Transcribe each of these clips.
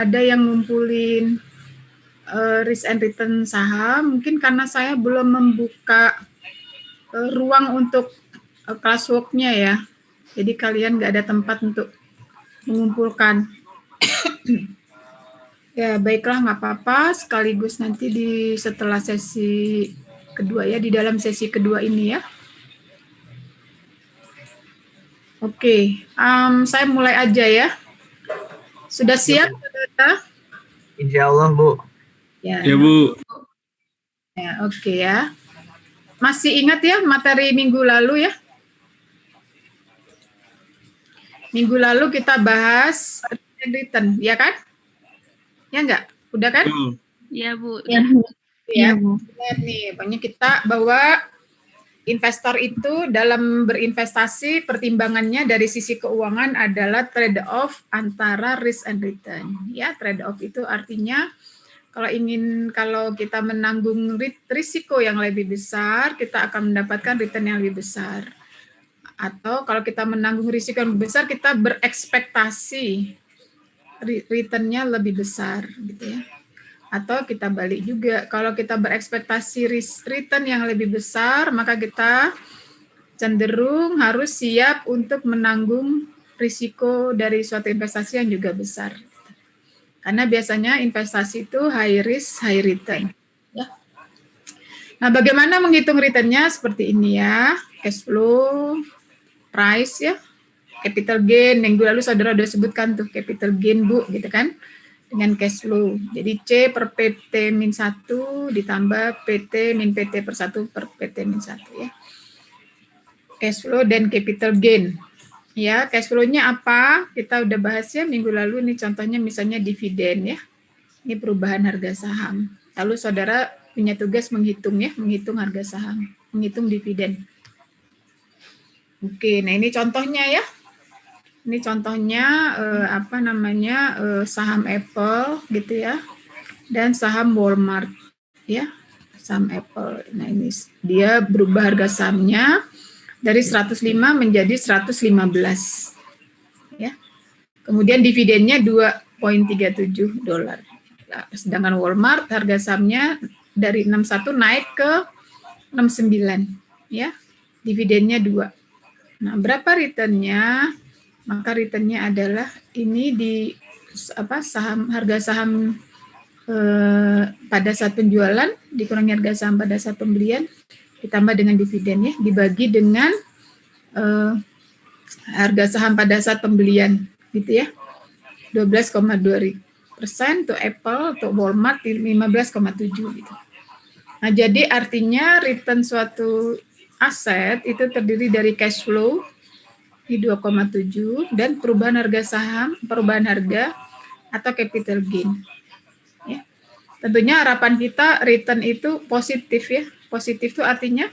ada yang ngumpulin risk and return saham, mungkin karena saya belum membuka ruang untuk classwork-nya ya. Jadi kalian nggak ada tempat untuk mengumpulkan. Ya baiklah, nggak apa-apa, sekaligus nanti setelah sesi kedua ya, di dalam sesi kedua ini ya. Oke, saya mulai aja ya. Sudah siap, saudara? Insya Allah, Bu. Ya, Bu. Ya, oke ya. Masih ingat ya materi minggu lalu ya? Minggu lalu kita bahas return, ya kan? Ya enggak? Udah kan? Iya, Bu. Ya, Bu. Nih, banyak kita bahwa investor itu dalam berinvestasi pertimbangannya dari sisi keuangan adalah trade-off antara risk and return. Ya, trade-off itu artinya kalau kita menanggung risiko yang lebih besar, kita akan mendapatkan return yang lebih besar. Atau kalau kita menanggung risiko yang lebih besar, kita berekspektasi return-nya lebih besar, gitu ya. Atau kita balik juga, kalau kita berekspektasi return yang lebih besar, maka kita cenderung harus siap untuk menanggung risiko dari suatu investasi yang juga besar. Karena biasanya investasi itu high risk, high return. Ya. Nah, bagaimana menghitung return-nya? Seperti ini ya, cash flow, price ya, capital gain, yang lalu saudara sudah sebutkan tuh, capital gain Bu, gitu kan, dengan cash flow. Jadi C per PT min 1 ditambah PT min PT per 1 per PT min 1 ya. Cash flow dan capital gain. Ya, cash flow-nya apa? Kita udah bahas ya minggu lalu, ini contohnya misalnya dividen ya. Ini perubahan harga saham. Lalu saudara punya tugas menghitung ya, menghitung harga saham, menghitung dividen. Oke, nah ini contohnya ya. Ini contohnya saham Apple gitu ya, dan saham Walmart ya, saham Apple. Nah ini dia berubah harga sahamnya dari 105 menjadi 115 ya. Kemudian dividennya $2.37. Nah, sedangkan Walmart harga sahamnya dari 61 naik ke 69 ya. Dividennya 2. Nah, berapa returnnya? Maka returnnya adalah ini di harga saham pada saat penjualan dikurangi harga saham pada saat pembelian ditambah dengan dividen ya, dibagi dengan harga saham pada saat pembelian gitu ya, 12,2% untuk Apple, untuk Walmart 15,7 gitu. Nah, jadi artinya return suatu aset itu terdiri dari cash flow di 2,7 dan perubahan harga saham, perubahan harga atau capital gain. Ya. Tentunya harapan kita return itu positif ya. Positif itu artinya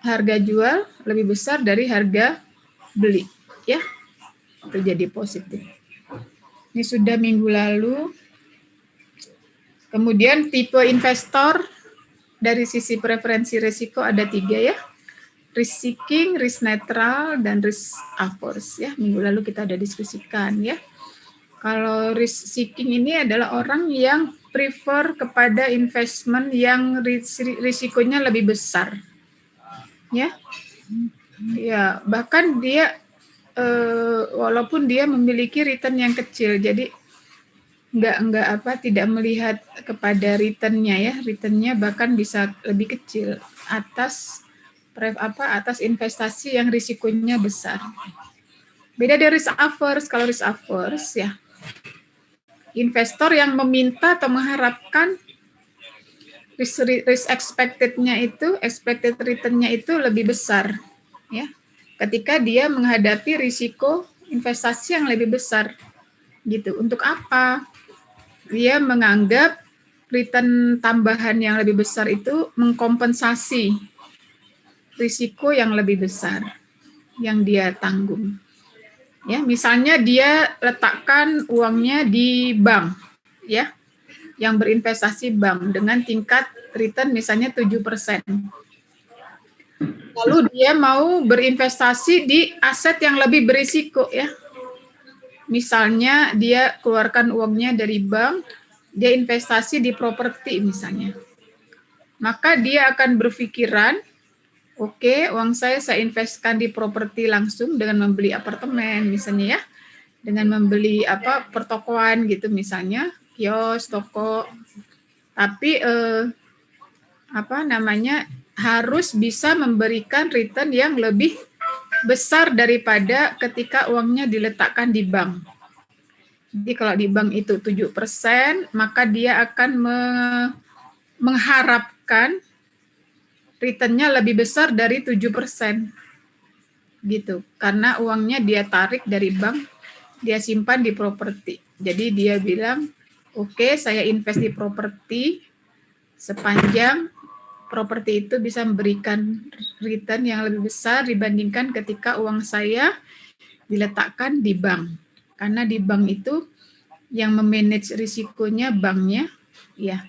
harga jual lebih besar dari harga beli ya. Itu jadi positif. Ini sudah minggu lalu. Kemudian tipe investor dari sisi preferensi risiko ada 3 ya. Risk seeking, risk netral, dan risk averse ya. Minggu lalu kita ada diskusikan ya. Kalau risk seeking ini adalah orang yang prefer kepada investment yang risikonya lebih besar. Ya. Ya, bahkan dia walaupun dia memiliki return yang kecil, jadi tidak melihat kepada returnnya ya, returnnya bahkan bisa lebih kecil atas investasi yang risikonya besar. Beda dari risk averse. Kalau risk averse ya, investor yang meminta atau mengharapkan risk expected-nya itu, expected return-nya itu lebih besar ya, ketika dia menghadapi risiko investasi yang lebih besar gitu. Untuk apa? Dia menganggap return tambahan yang lebih besar itu mengkompensasi risiko yang lebih besar yang dia tanggung. Ya, misalnya dia letakkan uangnya di bank, ya, yang berinvestasi bank dengan tingkat return misalnya 7%. Lalu dia mau berinvestasi di aset yang lebih berisiko, ya. misalnya dia keluarkan uangnya dari bank, dia investasi di properti misalnya. Maka dia akan berpikiran, oke, uang saya investkan di properti langsung dengan membeli apartemen misalnya ya, dengan membeli pertokoan gitu misalnya, kios, toko. Tapi harus bisa memberikan return yang lebih besar daripada ketika uangnya diletakkan di bank. Jadi kalau di bank itu 7%, maka dia akan mengharapkan returnnya lebih besar dari 7%. Gitu. Karena uangnya dia tarik dari bank, dia simpan di properti. Jadi dia bilang, oke, saya invest di properti sepanjang properti itu bisa memberikan return yang lebih besar dibandingkan ketika uang saya diletakkan di bank. Karena di bank itu yang memanage risikonya banknya, ya.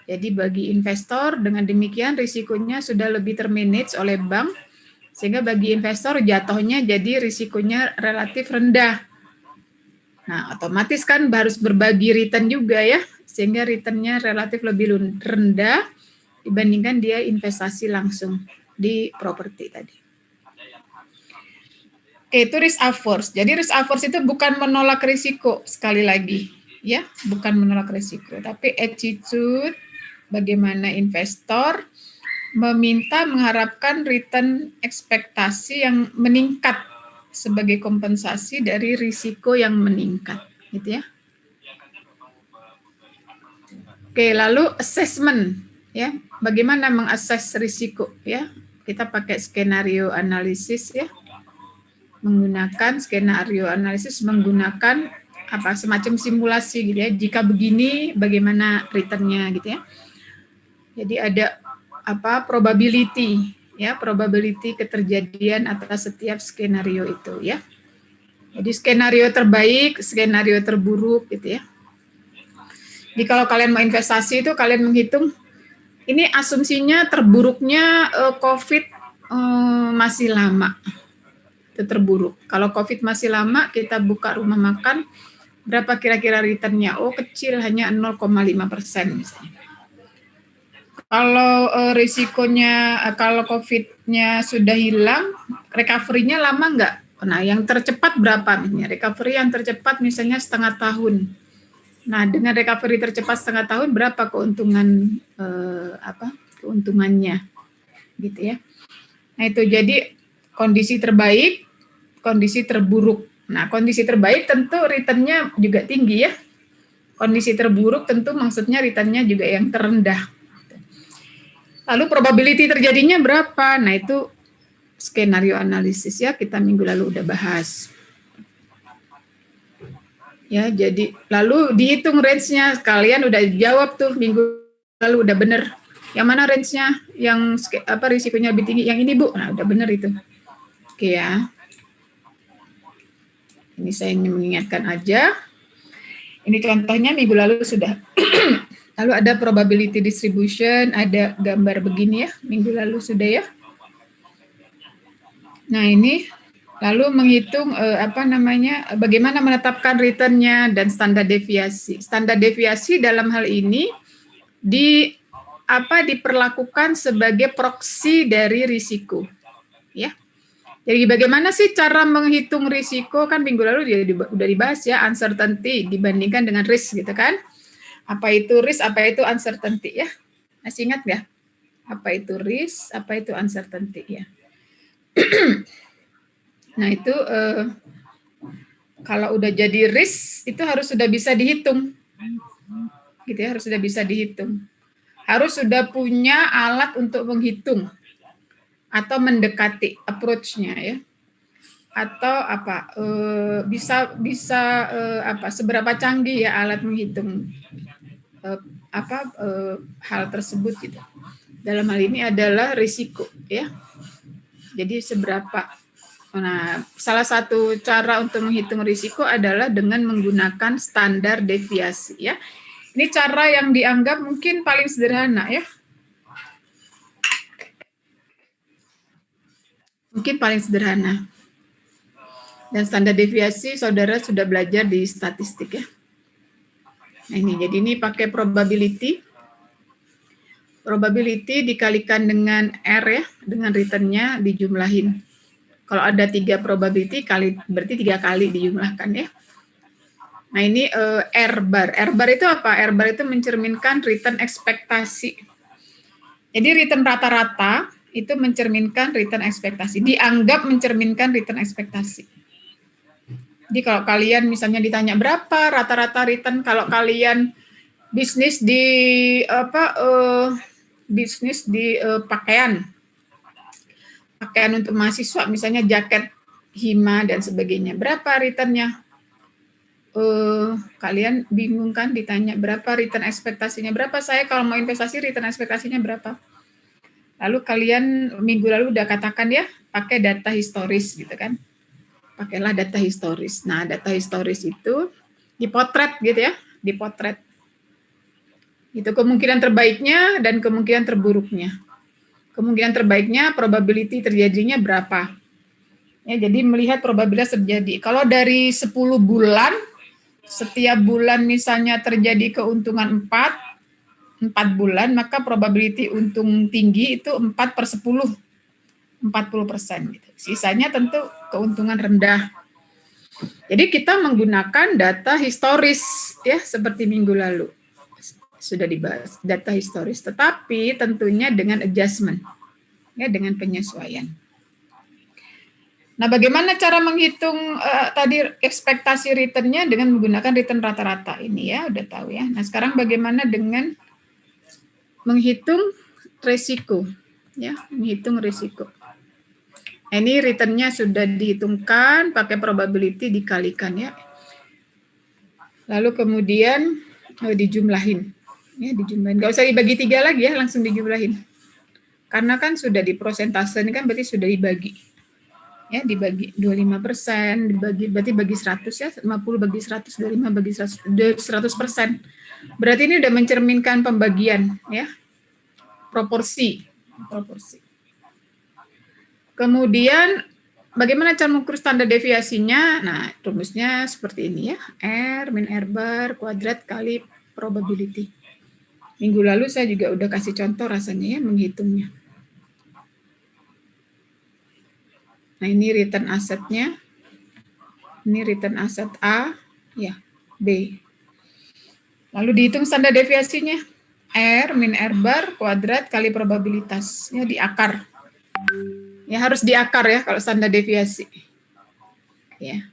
Jadi bagi investor dengan demikian risikonya sudah lebih termanage oleh bank, sehingga bagi investor jatuhnya jadi risikonya relatif rendah. Nah, otomatis kan harus berbagi return juga ya, sehingga returnnya relatif lebih rendah dibandingkan dia investasi langsung di properti tadi. Oke, itu risk averse. Jadi risk averse itu bukan menolak risiko, sekali lagi, ya, bukan menolak risiko, tapi attitude bagaimana investor mengharapkan return ekspektasi yang meningkat sebagai kompensasi dari risiko yang meningkat, gitu ya. Oke, lalu assessment, ya, bagaimana mengakses risiko, ya. Kita pakai skenario analisis, ya. Menggunakan skenario analisis menggunakan semacam simulasi gitu ya. Jika begini bagaimana returnnya gitu ya. Jadi ada probability ya, probability keterjadian atas setiap skenario itu ya. Jadi skenario terbaik, skenario terburuk gitu ya. Jadi kalau kalian mau investasi itu kalian menghitung ini asumsinya terburuknya COVID masih lama. Itu terburuk. Kalau COVID masih lama, kita buka rumah makan, berapa kira-kira returnnya? Oh, kecil, hanya 0,5% misalnya. Kalau risikonya, kalau COVID-nya sudah hilang, recovery-nya lama nggak? Nah, yang tercepat berapa? Misalnya recovery yang tercepat misalnya setengah tahun. Nah, dengan recovery tercepat setengah tahun, berapa keuntungan keuntungannya, gitu ya? Nah, itu jadi kondisi terbaik, kondisi terburuk. Nah, kondisi terbaik tentu returnnya juga tinggi ya. Kondisi terburuk tentu maksudnya returnnya juga yang terendah. Lalu probability terjadinya berapa? Nah, itu skenario analisis ya, kita minggu lalu udah bahas. Ya, jadi lalu dihitung range-nya. Kalian udah jawab tuh minggu lalu udah bener. Yang mana range-nya? Yang risikonya lebih tinggi? Yang ini, Bu. Nah, udah bener itu. Oke ya. Ini saya ingin mengingatkan aja. Ini contohnya minggu lalu sudah. Lalu ada probability distribution, ada gambar begini ya, minggu lalu sudah ya. Nah ini, lalu menghitung bagaimana menetapkan return-nya dan standar deviasi. Standar deviasi dalam hal ini diperlakukan sebagai proksi dari risiko, ya. Jadi bagaimana sih cara menghitung risiko, kan minggu lalu udah dibahas ya, uncertainty dibandingkan dengan risk gitu kan. Apa itu risk, apa itu uncertainty ya. Masih ingat nggak? Apa itu risk, apa itu uncertainty ya. Nah itu kalau udah jadi risk itu harus sudah bisa dihitung. Gitu ya, harus sudah bisa dihitung. Harus sudah punya alat untuk menghitung atau mendekati approach-nya ya. Atau seberapa canggih ya alat menghitung hal tersebut gitu. Dalam hal ini adalah risiko ya. Jadi seberapa. Nah, salah satu cara untuk menghitung risiko adalah dengan menggunakan standar deviasi ya. Ini cara yang dianggap mungkin paling sederhana ya. Mungkin paling sederhana. Dan standar deviasi saudara sudah belajar di statistik ya. Nah ini, jadi ini pakai probability. Probability dikalikan dengan R ya, dengan returnnya dijumlahin. Kalau ada 3 probability kali, berarti 3 kali dijumlahkan ya. Nah ini R bar. R bar itu apa? R bar itu mencerminkan return ekspektasi. Jadi return rata-rata itu mencerminkan return ekspektasi. Dianggap mencerminkan return ekspektasi. Jadi kalau kalian misalnya ditanya berapa rata-rata return kalau kalian bisnis di pakaian untuk mahasiswa, misalnya jaket hima dan sebagainya, berapa returnnya? Kalian bingung kan ditanya berapa return ekspektasinya, berapa saya kalau mau investasi return ekspektasinya berapa? Lalu kalian minggu lalu udah katakan ya, pakai data historis gitu kan. Pakailah data historis. Nah, data historis itu dipotret gitu ya, dipotret. Itu kemungkinan terbaiknya dan kemungkinan terburuknya. Kemungkinan terbaiknya probability terjadinya berapa. Ya, jadi melihat probabilitas terjadi. Kalau dari 10 bulan, setiap bulan misalnya terjadi keuntungan 4 bulan, maka probability untung tinggi itu 4/10, 40%. Gitu. Sisanya tentu keuntungan rendah. Jadi kita menggunakan data historis ya, seperti minggu lalu sudah dibahas data historis, tetapi tentunya dengan adjustment ya, dengan penyesuaian. Nah, bagaimana cara menghitung tadi ekspektasi returnnya dengan menggunakan return rata-rata ini ya, udah tahu ya. Nah, sekarang bagaimana dengan menghitung resiko ya, menghitung risiko. Nah, ini returnnya sudah dihitungkan pakai probability dikalikan ya. Lalu kemudian dijumlahin. Ya, dijumlahin. Nggak usah dibagi 3 lagi ya, langsung dijumlahin. Karena kan sudah diprosentase, ini kan berarti sudah dibagi. Ya, dibagi 25%, dibagi berarti bagi 100 ya, 50 bagi 100, 25 bagi 100%. Berarti ini udah mencerminkan pembagian ya. Proporsi. Kemudian bagaimana cara mengukur standar deviasinya? Nah, rumusnya seperti ini ya. R min R bar kuadrat kali probability. Minggu lalu saya juga udah kasih contoh rasanya ya menghitungnya. Nah, ini return asetnya. Ini return aset A, ya, B. Lalu dihitung standar deviasinya. R min R bar kuadrat kali probabilitas. Ya, di akar. Ya, harus di akar ya kalau standar deviasi. Ya.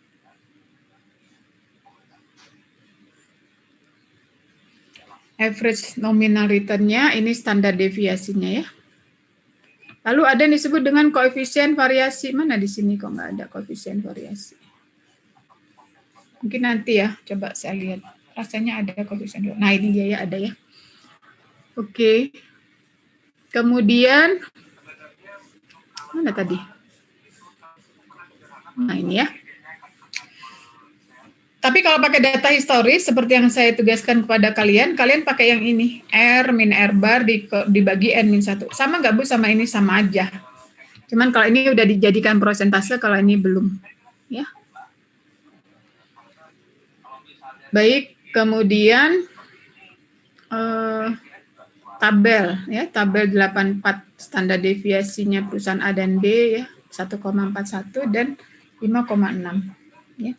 Average nominal return-nya, ini standar deviasinya ya. Lalu ada yang disebut dengan koefisien variasi. Mana di sini kok nggak ada koefisien variasi? Mungkin nanti ya, coba saya lihat. Rasanya ada koefisien. Nah, ini dia ya, ada ya. Oke. Kemudian, mana tadi? Nah, ini ya. Tapi kalau pakai data historis, seperti yang saya tugaskan kepada kalian, kalian pakai yang ini. R min R bar dibagi N min 1. Sama nggak Bu sama ini? Sama aja. Cuman kalau ini udah dijadikan prosentase, kalau ini belum. Ya. Baik, kemudian tabel ya, tabel 84 standar deviasinya perusahaan A dan B ya, 1,41 dan 5,6 ya.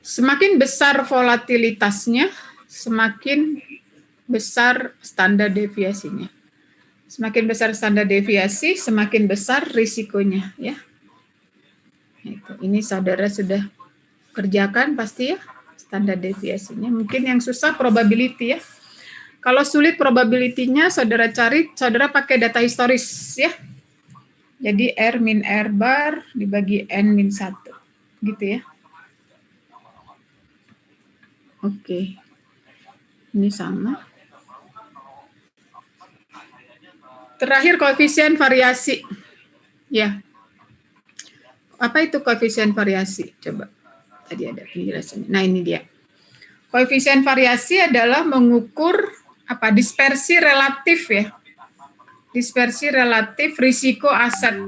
Semakin besar volatilitasnya, semakin besar standar deviasinya. Semakin besar standar deviasi, semakin besar risikonya ya. Ini saudara sudah kerjakan pasti ya, standar deviasinya. Mungkin yang susah probability ya. Kalau sulit probability-nya saudara cari, saudara pakai data historis ya. Jadi R min R bar dibagi N min 1. Gitu ya. Oke. Ini sama. Terakhir koefisien variasi. Ya. Apa itu koefisien variasi? Coba. Tadi ada penjelasannya. Nah, ini dia. Koefisien variasi adalah mengukur dispersi relatif ya. Dispersi relatif risiko aset.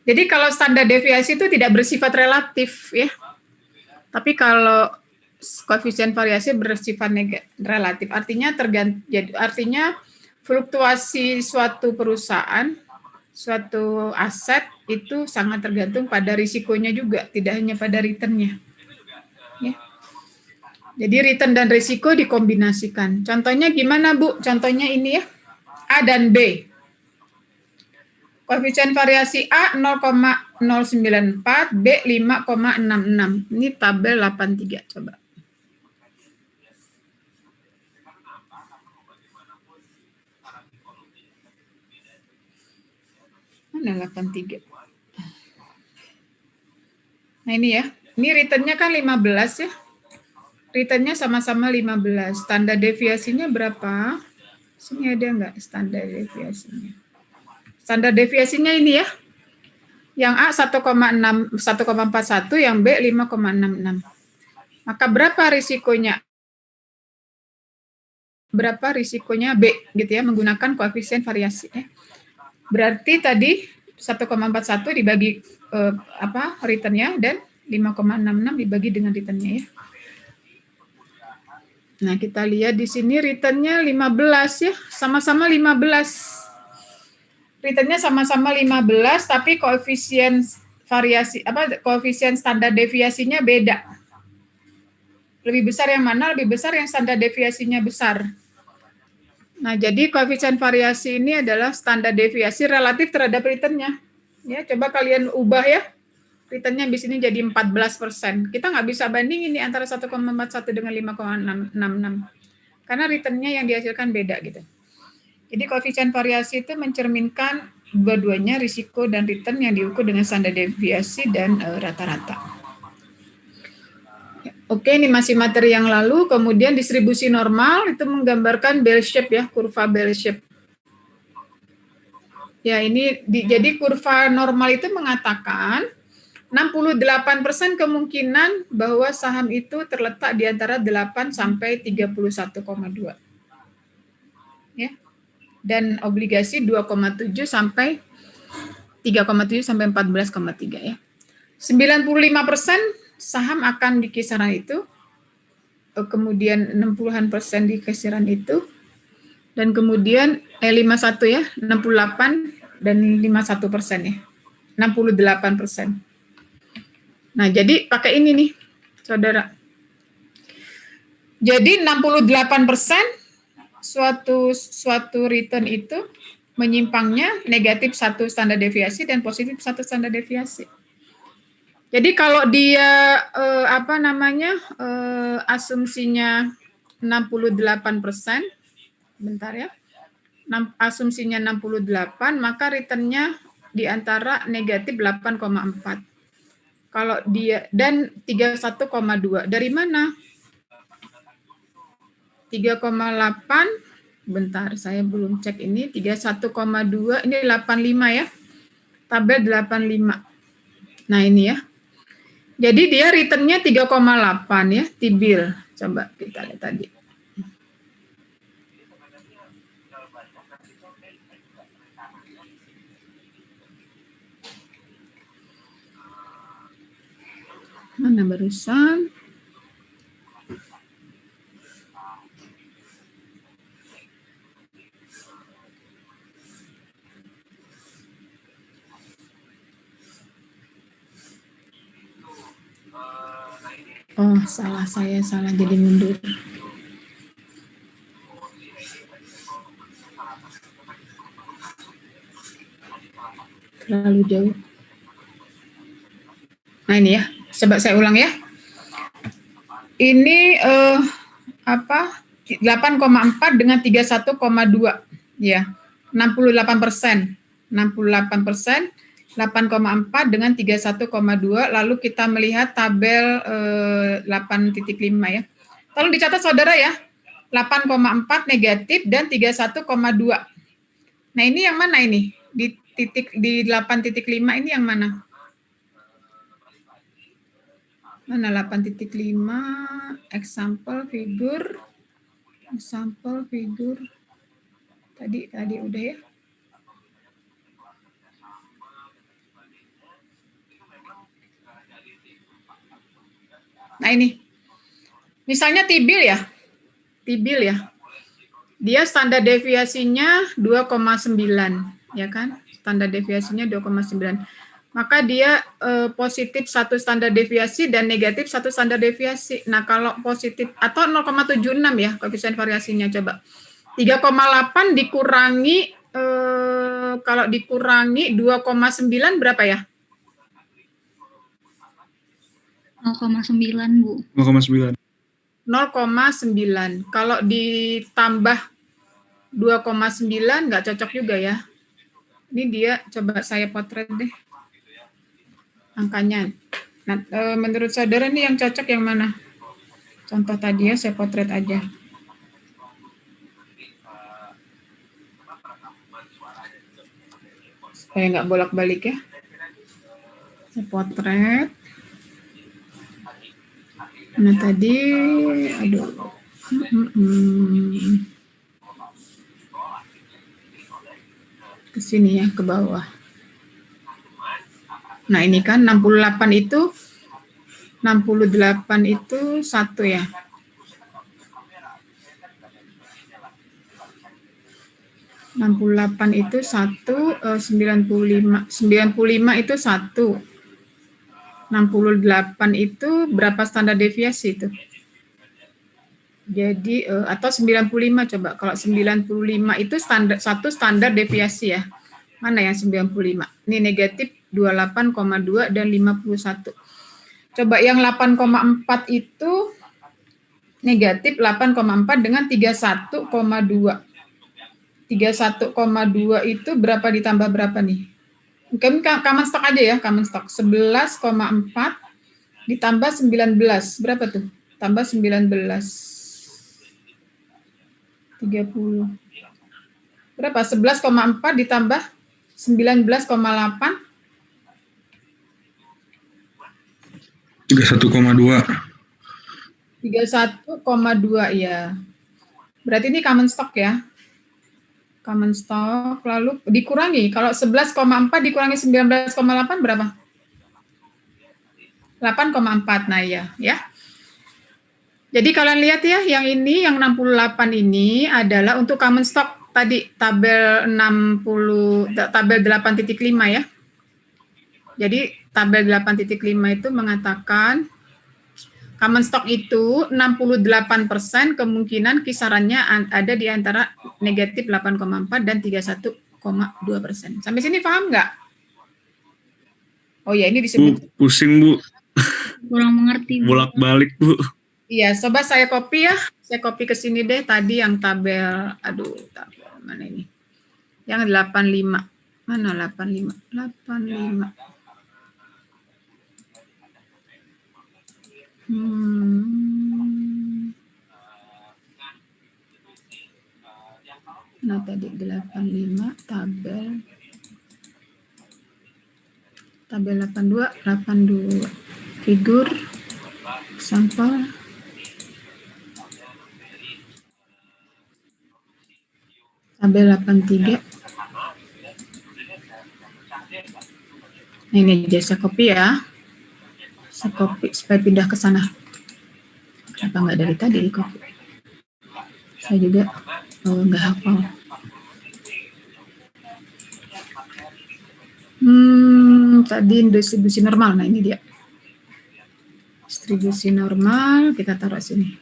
Jadi kalau standar deviasi itu tidak bersifat relatif ya. Tapi kalau koefisien variasi bersifat relatif, artinya artinya fluktuasi suatu perusahaan, suatu aset itu sangat tergantung pada risikonya juga, tidak hanya pada returnnya. Ya. Jadi return dan risiko dikombinasikan. Contohnya gimana Bu? Contohnya ini ya, A dan B. Koefisien variasi A 0,094, B 5,66. Ini tabel 83 coba. Mana 83? Nah ini ya, ini returnnya kan 15 ya. Returnnya sama-sama 15. Standar deviasinya berapa? Sini ada nggak standar deviasinya? Standar deviasinya ini ya. Yang A 1,41, yang B 5,66. Maka berapa risikonya? Berapa risikonya B gitu ya, menggunakan koefisien variasi ya. Berarti tadi 1,41 dibagi returnnya, dan 5,66 dibagi dengan returnnya ya. Nah, kita lihat di sini returnnya 15 ya, sama-sama 15. Returnnya sama-sama 15, tapi koefisien variasi koefisien standar deviasinya beda. Lebih besar yang mana? Lebih besar yang standar deviasinya besar. Nah, jadi koefisien variasi ini adalah standar deviasi relatif terhadap returnnya. Ya, coba kalian ubah ya. Returnnya di sini jadi 14%. Kita nggak bisa bandingin ini antara 1,41 dengan 5,66. Karena returnnya yang dihasilkan beda gitu. Jadi koefisien variasi itu mencerminkan dua-duanya risiko dan return yang diukur dengan standar deviasi dan rata-rata. Oke, ini masih materi yang lalu. Kemudian distribusi normal itu menggambarkan bell shape ya, kurva bell shape. Ya, ini jadi kurva normal itu mengatakan 68% kemungkinan bahwa saham itu terletak di antara 8 sampai 31,2. Ya. Dan obligasi 2,7 sampai 3,7 sampai 14,3 ya. 95% saham akan di kisaran itu, kemudian 60-an% di kisaran itu, dan kemudian 51 ya, 68 dan 51% ya. 68%. Nah, jadi pakai ini nih, Saudara. Jadi 68% suatu return itu menyimpangnya negatif 1 standar deviasi dan positif 1 standar deviasi. Jadi kalau dia asumsinya 68%, bentar ya. Asumsinya 68, maka returnnya di antara negatif 8,4. Kalau dia dan 31,2 dari mana? 3,8, bentar saya belum cek ini, 31,2, ini 85 ya. Tabel 85. Nah, ini ya. Jadi dia returnnya 3,8 ya, T-bill. Coba kita lihat tadi. Mana barusan? Oh, salah, saya salah, jadi mundur. Terlalu jauh. Nah, ini ya. Coba saya ulang ya. Ini 8,4 dengan 31,2 ya. 68%. 68%, 8,4 dengan 31,2, lalu kita melihat tabel 8.5 ya. Tolong dicatat Saudara ya. 8,4 negatif dan 31,2. Nah, ini yang mana ini? Di 8.5 ini yang mana? Mana 8.5, example figure. Tadi udah ya. Nah ini, misalnya T-bill ya, dia standar deviasinya 2,9, ya kan? Standar deviasinya 2,9. Maka dia positif 1 standar deviasi dan negatif 1 standar deviasi. Nah, kalau positif atau 0,76 ya koefisien variasinya, coba. 3,8 dikurangi kalau dikurangi 2,9 berapa ya? 0,9, Bu. 0,9. 0,9. Kalau ditambah 2,9 nggak cocok juga ya. Ini dia, coba saya potret deh angkanya. Nah, menurut saudara nih yang cocok yang mana? Contoh tadi ya, saya potret aja. Supaya nggak bolak-balik ya. Saya potret. Nah tadi, aduh. Ke sini ya, ke bawah. Nah ini kan 68 itu 1 ya. 68 itu 1, 95 itu 1. 68 itu berapa standar deviasi itu? Jadi atau 95 coba. Kalau 95 itu standar deviasi ya. Mana yang 95? Ini negatif 28,2 dan 51. Coba yang 8,4 itu negatif 8,4 dengan 31,2. 31,2 itu berapa ditambah berapa nih? Mungkin common stock aja ya, common stock. 11,4 ditambah 19. Berapa tuh? Tambah 19. 30. Berapa? 11,4 ditambah 19,8. 31,2. 31,2 ya. Berarti ini common stock ya. Common stock, lalu dikurangi. Kalau 11,4 dikurangi 19,8 berapa? 8,4. Nah ya. Jadi kalian lihat ya, yang ini, yang 68 ini adalah untuk common stock tadi, tabel 8.5 ya. Jadi tabel 8.5 itu mengatakan common stock itu 68% kemungkinan kisarannya ada di antara negatif 8,4 dan 31,2%. Sampai sini paham nggak? Oh ya, ini disebut. Bu, pusing Bu. Kurang mengerti, Bu. Bolak-balik Bu. Iya, coba saya copy ya. Saya copy ke sini deh tadi yang tabel, tabel mana ini? Yang 85. Mana 85? 85. Nah tadi 85 tabel 82 figur sampel tabel 83. Nah, ini aja saya copy ya. Saya copy supaya pindah ke sana. Kenapa nggak dari tadi di copy? Saya juga nggak hafal. Tadi distribusi normal. Nah ini dia. Distribusi normal kita taruh sini.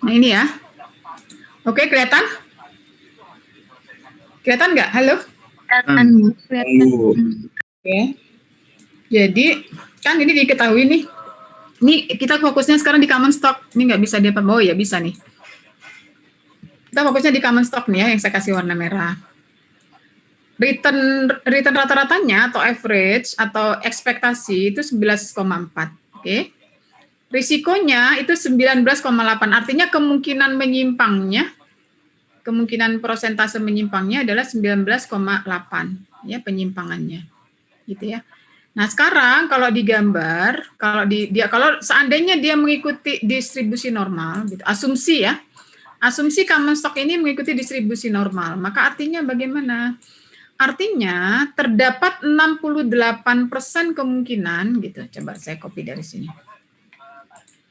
Nah ini ya. Oke, kelihatan? Kelihatan nggak? Halo? Kelihatan. Oke. Jadi kan ini diketahui nih. Ini kita fokusnya sekarang di common stock. Ini nggak bisa dia oh ya bisa nih. Kita fokusnya di common stock nih ya yang saya kasih warna merah. Return rata-ratanya atau average atau ekspektasi itu 11,4. Oke. Risikonya itu 19,8. Artinya kemungkinan menyimpangnya, kemungkinan persentase menyimpangnya adalah 19,8 ya penyimpangannya. Gitu ya. Nah, sekarang kalau digambar, kalau seandainya dia mengikuti distribusi normal, gitu, asumsi ya, asumsi common stock ini mengikuti distribusi normal, maka artinya bagaimana? Artinya terdapat 68% kemungkinan, gitu. Coba saya copy dari sini.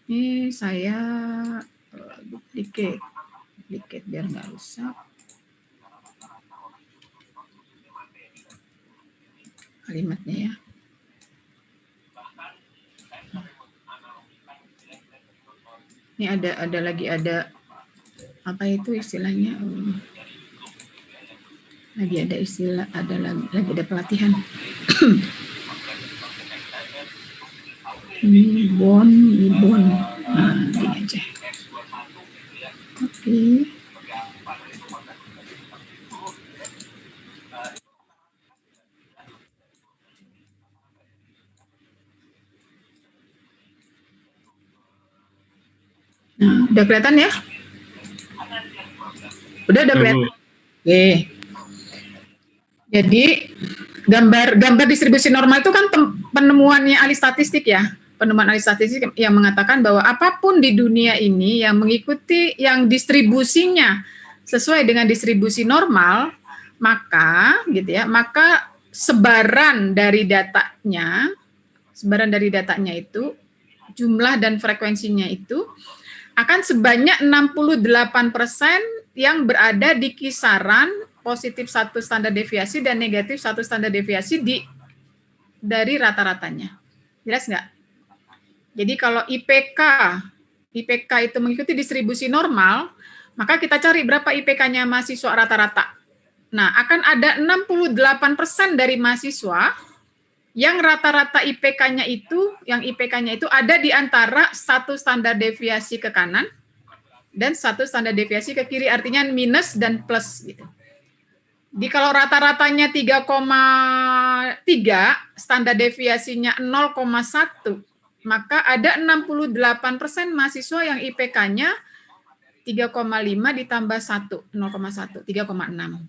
Ini saya duplicate biar nggak rusak. Kalimatnya ya. Ini ada apa itu istilahnya? Lagi ada istilah, lagi ada pelatihan. Ini bond. Nah, gini aja. Oke. Nah, udah kelihatan ya? Udah kelihatan. Oke. Jadi gambar distribusi normal itu kan penemuannya ahli statistik ya. Penemuan ahli statistik yang mengatakan bahwa apapun di dunia ini yang mengikuti yang distribusinya sesuai dengan distribusi normal, maka sebaran dari datanya itu jumlah dan frekuensinya itu akan sebanyak 68% yang berada di kisaran positif 1 standar deviasi dan negatif 1 standar deviasi dari rata-ratanya. Jelas nggak? Jadi kalau IPK itu mengikuti distribusi normal, maka kita cari berapa IPK-nya mahasiswa rata-rata. Nah, akan ada 68% dari mahasiswa yang rata-rata IPK-nya itu ada di antara 1 standar deviasi ke kanan dan 1 standar deviasi ke kiri, artinya minus dan plus gitu. Jadi kalau rata-ratanya 3,3, standar deviasinya 0,1, maka ada 68% mahasiswa yang IPK-nya 3,5 ditambah 1, 0,1, 3,6.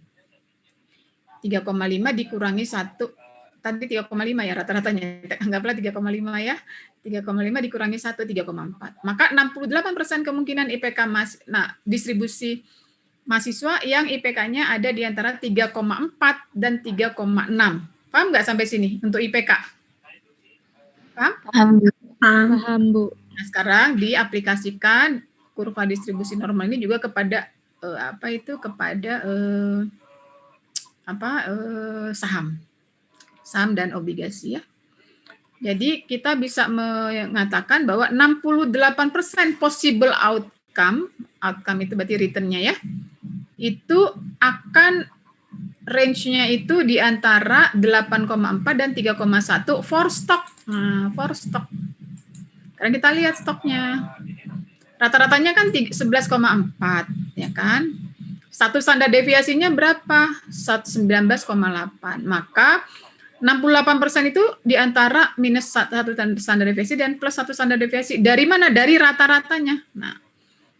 3,5 dikurangi 1, tadi 3,5 ya rata-ratanya, anggaplah 3,5 ya, 3,5 dikurangi 1, 3,4. Maka 68% kemungkinan IPK distribusi mahasiswa yang IPK-nya ada di antara 3,4 dan 3,6. Paham nggak sampai sini untuk IPK? Paham? Paham, Bu. Nah, sekarang diaplikasikan kurva distribusi normal ini juga kepada saham dan obligasi ya. Jadi kita bisa mengatakan bahwa 68% possible outcome itu berarti return-nya ya, itu akan range-nya itu di antara 8,4 dan 3,1 for stock. Nah, for stock. Sekarang kita lihat stoknya. Rata-ratanya kan 11,4 ya kan? 1 standar deviasinya berapa? 19,8. Maka 68% itu di antara minus 1 standar deviasi dan plus 1 standar deviasi. Dari mana? Dari rata-ratanya. Nah,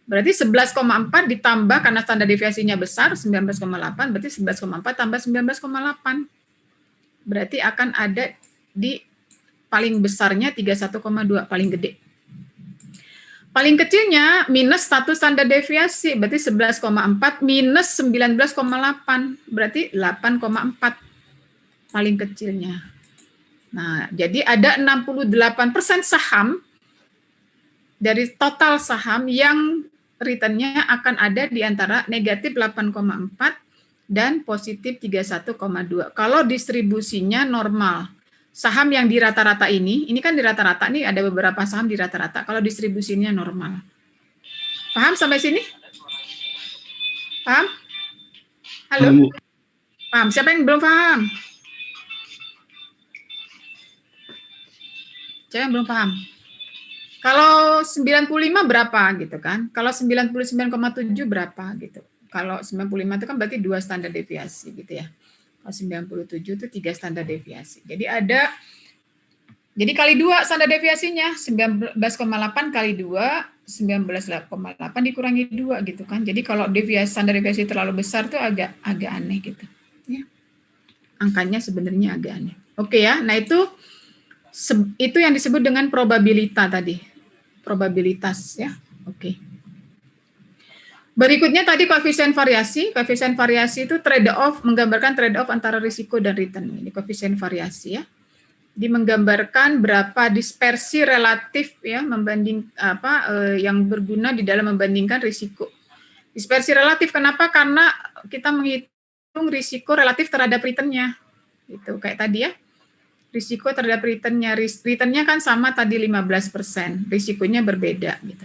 berarti 11,4 ditambah karena standar deviasinya besar 19,8, berarti 11,4 tambah 19,8. Berarti akan ada di paling besarnya 31,2, paling gede. Paling kecilnya minus 1 standar deviasi, berarti 11,4 minus 19,8, berarti 8,4 paling kecilnya. Nah, jadi ada 68% saham dari total saham yang return-nya akan ada di antara negatif 8,4 dan positif 31,2. Kalau distribusinya normal. Saham yang di rata-rata ini kan di rata-rata nih ada beberapa saham di rata-rata. Kalau distribusinya normal. Paham sampai sini? Paham? Halo? Paham? Siapa yang belum paham? Siapa yang belum paham? Kalau 95 berapa gitu kan? Kalau 99,7 berapa gitu? Kalau 95 itu kan berarti 2 standar deviasi gitu ya. Kalau 97 itu 3 standar deviasi. Jadi kali 2 standar deviasinya, 19,8 kali 2, 19,8 dikurangi 2 gitu kan. Jadi kalau standar deviasi terlalu besar tuh agak aneh gitu. Ya. Angkanya sebenarnya agak aneh. Oke ya, nah itu Itu yang disebut dengan probabilitas tadi. Probabilitas ya. Oke. Berikutnya tadi koefisien variasi. Koefisien variasi itu trade-off, menggambarkan trade-off antara risiko dan return. Ini koefisien variasi ya. Di menggambarkan berapa dispersi relatif ya membanding yang berguna di dalam membandingkan risiko. Dispersi relatif kenapa? Karena kita menghitung risiko relatif terhadap return-nya. Gitu kayak tadi ya. Risiko terhadap return-nya. Return-nya kan sama tadi 15%, risikonya berbeda gitu.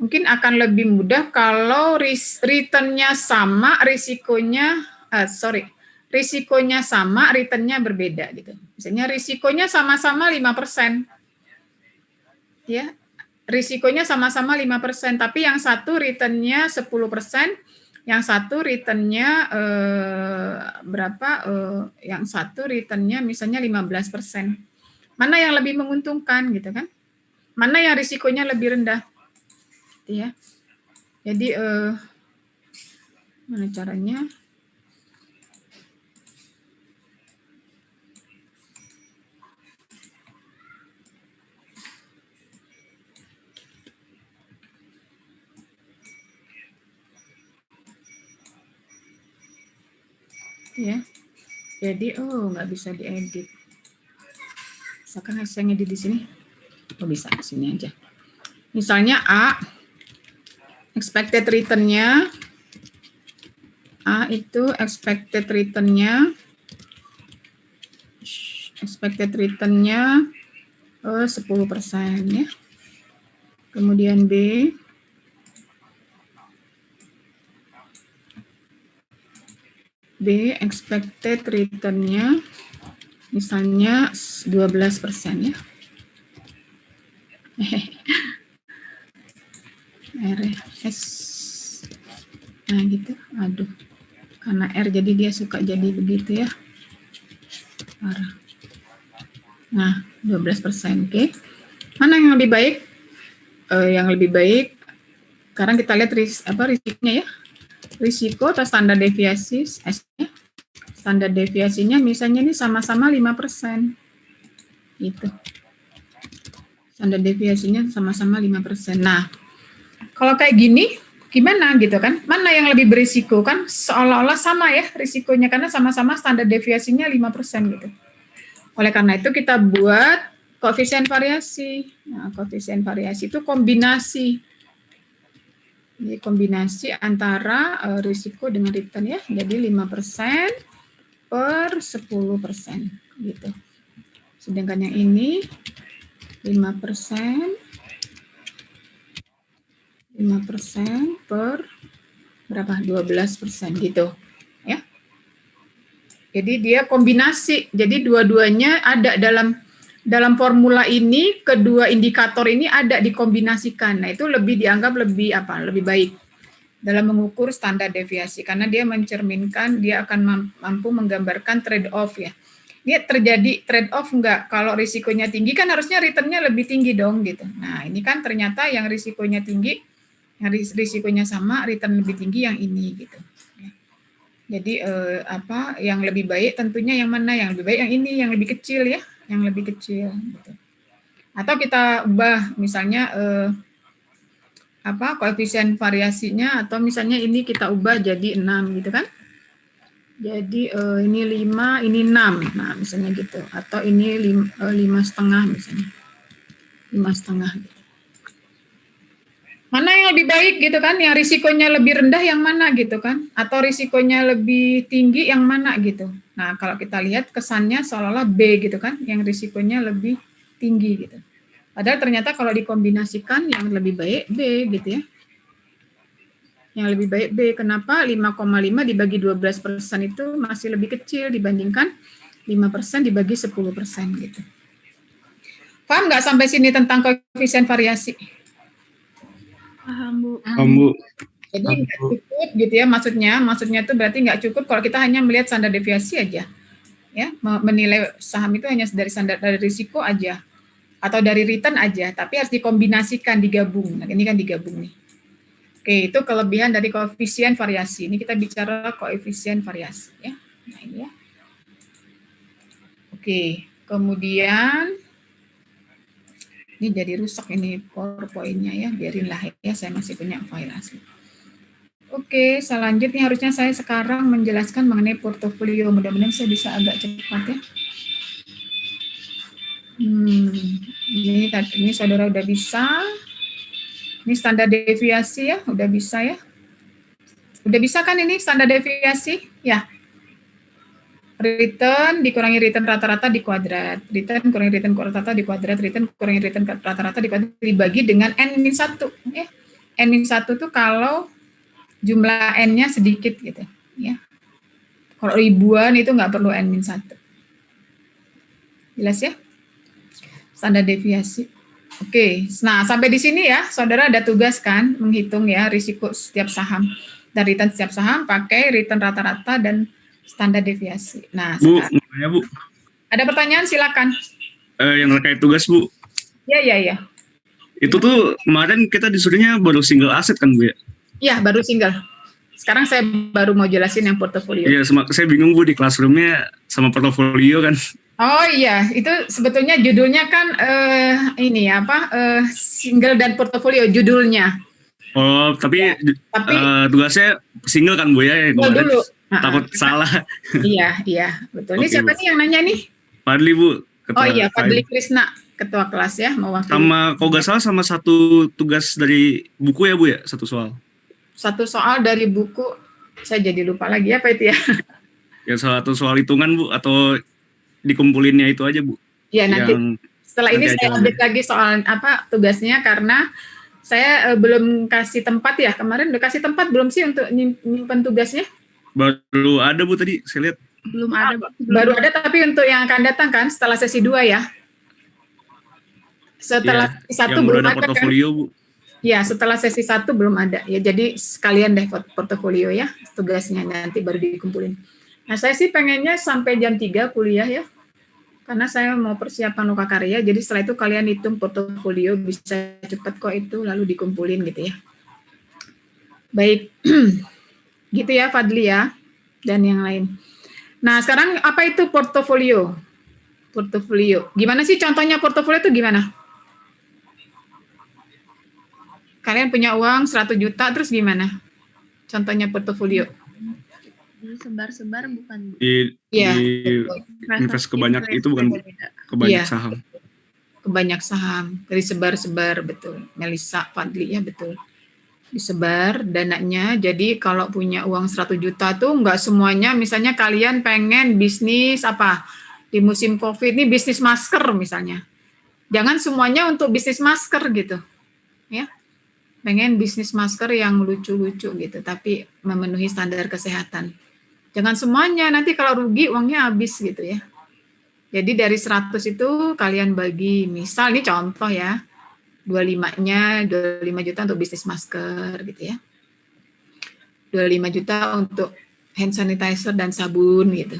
Mungkin akan lebih mudah kalau return-nya sama, risikonya sama, return-nya berbeda gitu. Misalnya risikonya sama-sama 5%. Ya. Risikonya sama-sama 5%, tapi yang satu return-nya 10%, yang satu return-nya yang satu return-nya misalnya 15%. Mana yang lebih menguntungkan gitu kan? Mana yang risikonya lebih rendah? Ya. Jadi mana caranya? Ya. Jadi nggak bisa diedit. Misalkan saya ngedit di sini. Bisa di sini aja. Misalnya A, expected return-nya A itu expected return-nya 10% ya. Kemudian B expected return-nya misalnya 12% ya. RS. Nah gitu, aduh. Karena R jadi dia suka jadi begitu ya. Parah. Nah, 12%, oke. Mana yang lebih baik? Yang lebih baik, sekarang kita lihat risikonya ya. Risiko atau standar deviasi, S-nya. Standar deviasinya misalnya ini sama-sama 5%. Gitu. Standar deviasinya sama-sama 5%. Nah, kalau kayak gini, gimana gitu kan? Mana yang lebih berisiko kan? Seolah-olah sama ya risikonya, karena sama-sama standar deviasinya 5% gitu. Oleh karena itu kita buat koefisien variasi. Nah, koefisien variasi itu kombinasi. Jadi kombinasi antara risiko dengan return ya. Jadi 5% per 10% gitu. Sedangkan yang ini 5% per berapa? 12% gitu ya. Jadi dia kombinasi. Jadi dua-duanya ada dalam formula ini, kedua indikator ini ada dikombinasikan. Nah, itu dianggap lebih baik dalam mengukur standar deviasi karena dia mencerminkan, dia akan mampu menggambarkan trade off ya. Ini terjadi trade off enggak? Kalau risikonya tinggi kan harusnya return-nya lebih tinggi dong gitu. Nah, ini kan ternyata yang risikonya tinggi, yang risikonya sama, return lebih tinggi yang ini gitu. Jadi yang lebih baik tentunya yang mana? Yang lebih baik yang ini, yang lebih kecil ya, yang lebih kecil gitu. Atau kita ubah misalnya koefisien variasinya, atau misalnya ini kita ubah jadi 6 gitu kan. Jadi ini 5, ini 6. Nah, misalnya gitu. Atau ini 5,5 misalnya. 5,5 gitu. Mana yang lebih baik gitu kan? Yang risikonya lebih rendah yang mana gitu kan? Atau risikonya lebih tinggi yang mana gitu. Nah, kalau kita lihat kesannya seolah-olah B gitu kan, yang risikonya lebih tinggi gitu. Padahal ternyata kalau dikombinasikan yang lebih baik B gitu ya. Yang lebih baik B. Kenapa? 5,5 dibagi 12% itu masih lebih kecil dibandingkan 5% dibagi 10% gitu. Paham nggak sampai sini tentang koefisien variasi? Paham, Bu. Jadi nggak cukup gitu ya, maksudnya itu berarti nggak cukup kalau kita hanya melihat standar deviasi aja. Ya, menilai saham itu hanya dari risiko aja atau dari return aja, tapi harus dikombinasikan, digabung. Nah, ini kan digabung nih. Oke, itu kelebihan dari koefisien variasi. Ini kita bicara koefisien variasi ya. Nah, ini ya. Oke, kemudian Ini jadi rusak ini PowerPoint-nya ya, biarinlah ya, saya masih punya file asli. Oke, selanjutnya harusnya saya sekarang menjelaskan mengenai portofolio. Mudah-mudahan saya bisa agak cepat ya. Ini saudara udah bisa. Ini standar deviasi ya, udah bisa ya. Udah bisa kan ini standar deviasi? Ya. Return dikurangi return rata-rata di kuadrat. Return kurangi return rata-rata di kuadrat. Return kurangi return rata-rata di kuadrat dibagi dengan N-1. Ya. N-1 tuh kalau jumlah N-nya sedikit gitu. Ya. Kalau ribuan itu nggak perlu N-1. Jelas ya? Standar deviasi. Oke, nah sampai di sini ya, saudara ada tugas kan, menghitung ya risiko setiap saham. Dan return setiap saham pakai return rata-rata dan standar deviasi. Nah, Bu, sekarang, Bu. Ada pertanyaan silakan. Yang terkait tugas Bu. Ya. Itu tuh kemarin kita disuruhnya baru single aset kan Bu ya? Iya, baru single. Sekarang saya baru mau jelasin yang portofolio. Iya, saya bingung Bu di classroom-nya sama portofolio kan. Oh iya, itu sebetulnya judulnya kan single dan portofolio judulnya. Oh, tapi tugasnya single kan Bu ya? Dulu. Takut salah. Iya, betul. Ini siapa nih yang nanya nih? Fadli Bu. Oh iya, Fadli Krisna, ketua kelas ya, mewakili. Sama, kalau nggak salah sama satu tugas dari buku ya Bu ya, satu soal. Satu soal dari buku, saya jadi lupa lagi apa itu ya? Ya satu soal hitungan Bu, atau dikumpulinnya itu aja Bu? Ya nanti setelah ini saya update lagi soal apa tugasnya, karena saya belum kasih tempat ya, kemarin udah kasih tempat belum sih untuk nyimpan tugasnya? Baru ada Bu tadi, saya lihat. Belum ada. Baru ada, tapi untuk yang akan datang kan, setelah sesi 2 ya? Setelah sesi 1 belum ada portofolio, kan? Bu. Ya, setelah sesi 1 belum ada. Ya, jadi sekalian deh portofolio ya, tugasnya nanti baru dikumpulin. Nah, saya sih pengennya sampai jam 3 kuliah ya, karena saya mau persiapan loka karya, jadi setelah itu kalian hitung portofolio, bisa cepat kok itu, lalu dikumpulin gitu ya. Baik, gitu ya Fadli ya, dan yang lain. Nah, sekarang apa itu portofolio? Portofolio, gimana sih contohnya portofolio itu gimana? Kalian punya uang 100 juta, terus gimana? Contohnya portofolio. Disebar-sebar bukan? Iya. Invest ke banyak itu bukan ke banyak saham. Ke banyak saham, disebar-sebar, betul. Melisa, Fadli ya betul. Disebar dananya, jadi kalau punya uang 100 juta tuh nggak semuanya, misalnya kalian pengen bisnis apa? Di musim COVID ini bisnis masker misalnya. Jangan semuanya untuk bisnis masker gitu. Ya. Pengen bisnis masker yang lucu-lucu gitu, tapi memenuhi standar kesehatan. Jangan semuanya, nanti kalau rugi uangnya habis gitu ya. Jadi dari 100 itu kalian bagi, misal ini contoh ya, 25-nya 25 juta untuk bisnis masker gitu ya. 25 juta untuk hand sanitizer dan sabun gitu.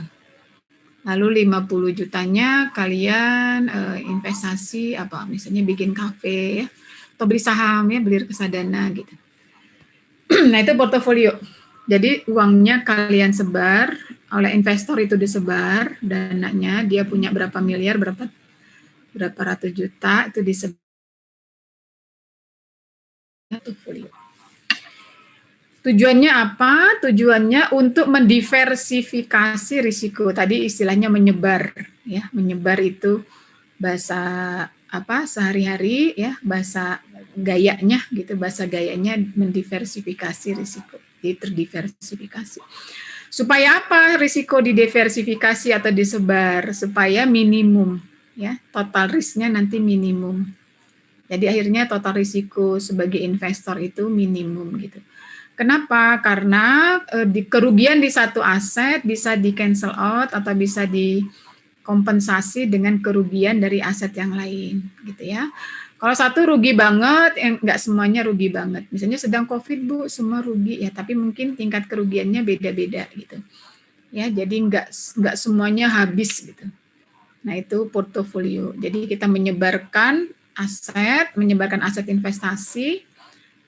Lalu 50 jutanya kalian investasi apa, misalnya bikin kafe ya, atau beli saham ya, beli reksadana gitu. Nah, itu portofolio. Jadi uangnya kalian sebar, oleh investor itu disebar dananya, dia punya berapa miliar, berapa ratus juta itu disebar portofolio. Tujuannya apa? Tujuannya untuk mendiversifikasi risiko. Tadi istilahnya menyebar ya, menyebar itu bahasa apa sehari-hari ya, bahasa gayanya gitu, bahasa gayanya mendiversifikasi risiko, terdiversifikasi. Supaya apa risiko didiversifikasi atau disebar? Supaya minimum ya, total risknya nanti minimum. Jadi akhirnya total risiko sebagai investor itu minimum gitu. Kenapa? Karena kerugian di satu aset bisa di cancel out atau bisa dikompensasi dengan kerugian dari aset yang lain, gitu ya. Kalau satu rugi banget, nggak semuanya rugi banget. Misalnya sedang COVID Bu, semua rugi ya, tapi mungkin tingkat kerugiannya beda-beda gitu. Ya, jadi nggak semuanya habis gitu. Nah itu portofolio. Jadi kita menyebarkan aset investasi,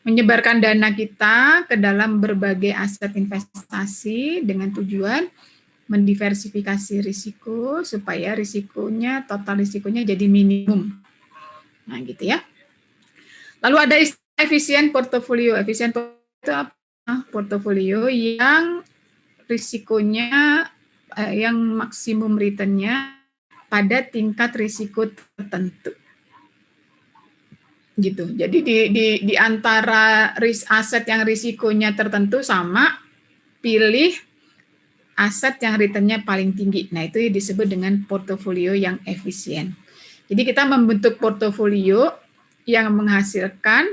menyebarkan dana kita ke dalam berbagai aset investasi dengan tujuan mendiversifikasi risiko supaya risikonya, total risikonya jadi minimum. Nah, gitu ya. Lalu ada efisien portofolio. Efisien portofolio itu apa? Portofolio yang risikonya yang maksimum returnnya pada tingkat risiko tertentu. Gitu. Jadi di antara aset yang risikonya tertentu sama, pilih aset yang returnnya paling tinggi. Nah, itu disebut dengan portofolio yang efisien. Jadi kita membentuk portofolio yang menghasilkan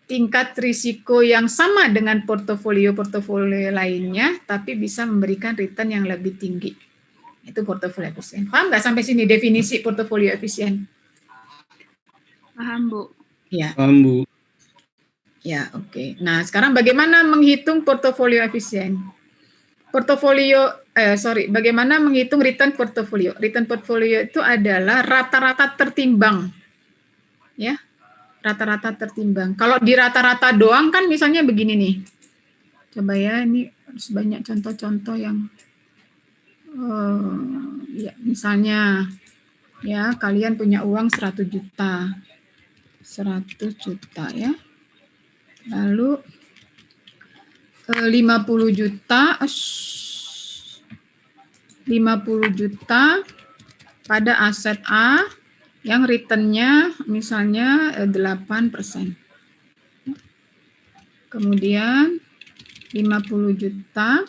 tingkat risiko yang sama dengan portofolio-portofolio lainnya, tapi bisa memberikan return yang lebih tinggi. Itu portofolio efisien. Paham nggak sampai sini definisi portofolio efisien? Paham, Bu. Ya. Paham, Bu. Ya, oke. Nah, sekarang bagaimana menghitung portofolio efisien? Bagaimana menghitung return portofolio? Return portfolio itu adalah rata-rata tertimbang. Ya, rata-rata tertimbang. Kalau di rata-rata doang kan misalnya begini nih. Coba ya, ini harus banyak contoh-contoh yang ya, misalnya ya kalian punya uang 100 juta. 100 juta ya. Lalu 50 juta pada aset A yang returnnya misalnya 8%. Kemudian 50 juta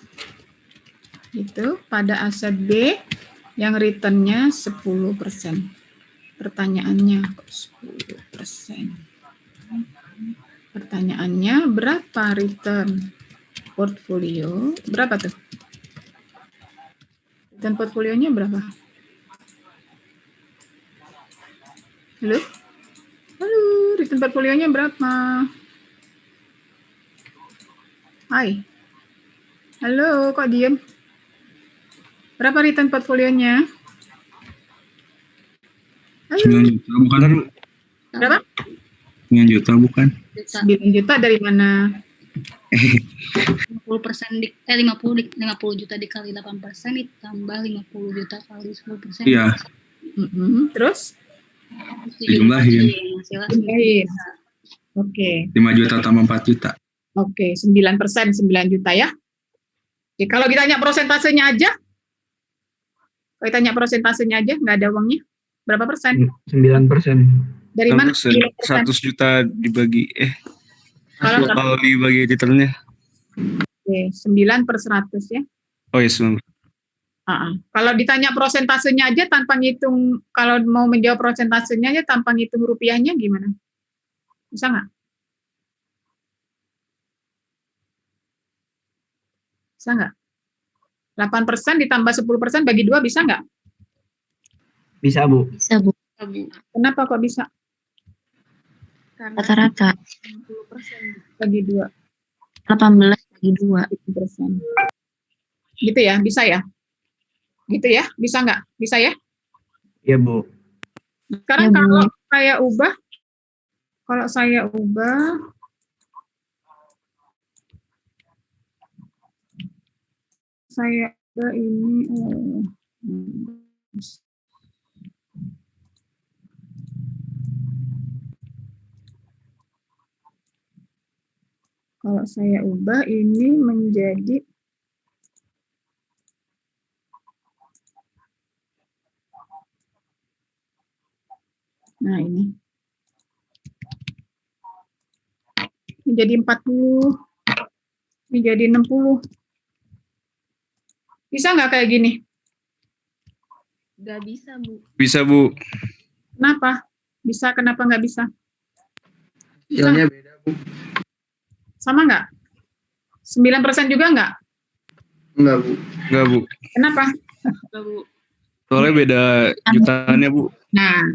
itu pada aset B yang returnnya 10%. Pertanyaannya kok 10%? Pertanyaannya berapa return portfolio? Berapa tuh? Return portfolionya berapa? Halo? Halo, return portfolionya berapa? Hai. Halo, kok diem? Berapa return portfolionya? Halo. 9 juta bukan? Berapa? 9 juta bukan? 9 juta dari mana? 50% 50 juta dikali 8% ditambah 50 juta kali 10%. Iya. Terus? Dijumlahin. Jumlahin. Oke. 5 juta tambah 4 juta. Oke, 9%, 9 juta ya. Oke, kalau ditanya prosentasenya aja, nggak ada uangnya, berapa persen? 9%. Dari mana? 100 juta dibagi, Kalau dibagi returnnya. Oke, 9 per 100 ya. Oh ya, 9. Kalau ditanya prosentasenya aja tanpa ngitung, kalau mau menjawab prosentasenya aja tanpa ngitung rupiahnya gimana? Bisa nggak? Bisa nggak? 8% ditambah 10% bagi 2 bisa nggak? Bisa, Bu. Bisa, Bu. Kenapa kok bisa? Rata-rata 10% Bagi 2. 18 bagi 2. 10%. Gitu ya, bisa ya? Gitu ya, bisa nggak? Bisa ya? Iya, Bu. Sekarang Ya, Bu. kalau saya ubah, ini kalau saya ubah ini menjadi ini menjadi 40, menjadi 60. Bisa nggak kayak gini? nggak bisa, Bu. Bisa, Bu. Kenapa? Bisa, kenapa nggak bisa? Hasilnya beda, Bu. Sama nggak? 9% juga nggak? Enggak, Bu. Enggak, Bu. Kenapa? Nggak, Bu. Soalnya beda jutaannya, Bu.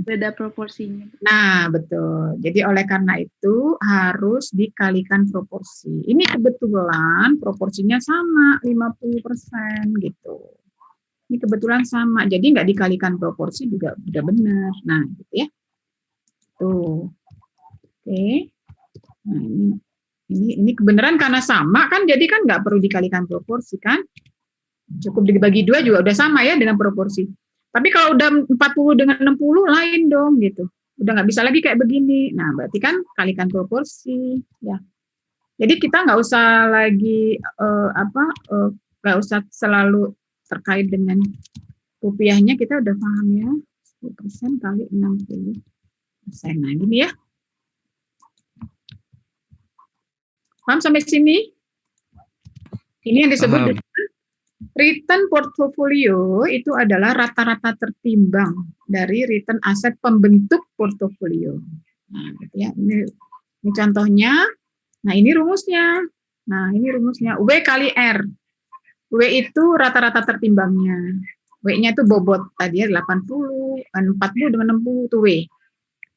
Beda proporsinya. Nah, betul. Jadi oleh karena itu harus dikalikan proporsi. Ini kebetulan proporsinya sama, 50% gitu. Ini kebetulan sama, jadi nggak dikalikan proporsi juga udah benar. Nah, gitu ya. Tuh. Oke. Nah, ini kebenaran karena sama kan, jadi kan nggak perlu dikalikan proporsi kan. Cukup dibagi 2 juga udah sama ya dengan proporsi. Tapi kalau udah 40 dengan 60 lain dong gitu. udah nggak bisa lagi kayak begini. Nah, berarti kan kalikan proporsi, ya. Jadi kita nggak usah lagi nggak usah selalu terkait dengan rupiahnya, kita udah paham ya. 10% kali 60%. Nah, gini ya. Paham sampai sini? Ini yang disebut Paham. dengan return portofolio, itu adalah rata-rata tertimbang dari return aset pembentuk portofolio. Nah, gitu ya. Ini contohnya. Nah, ini rumusnya. Nah, ini rumusnya. W kali R. W itu rata-rata tertimbangnya. W-nya itu bobot tadi ya, 80 dengan 60 itu W.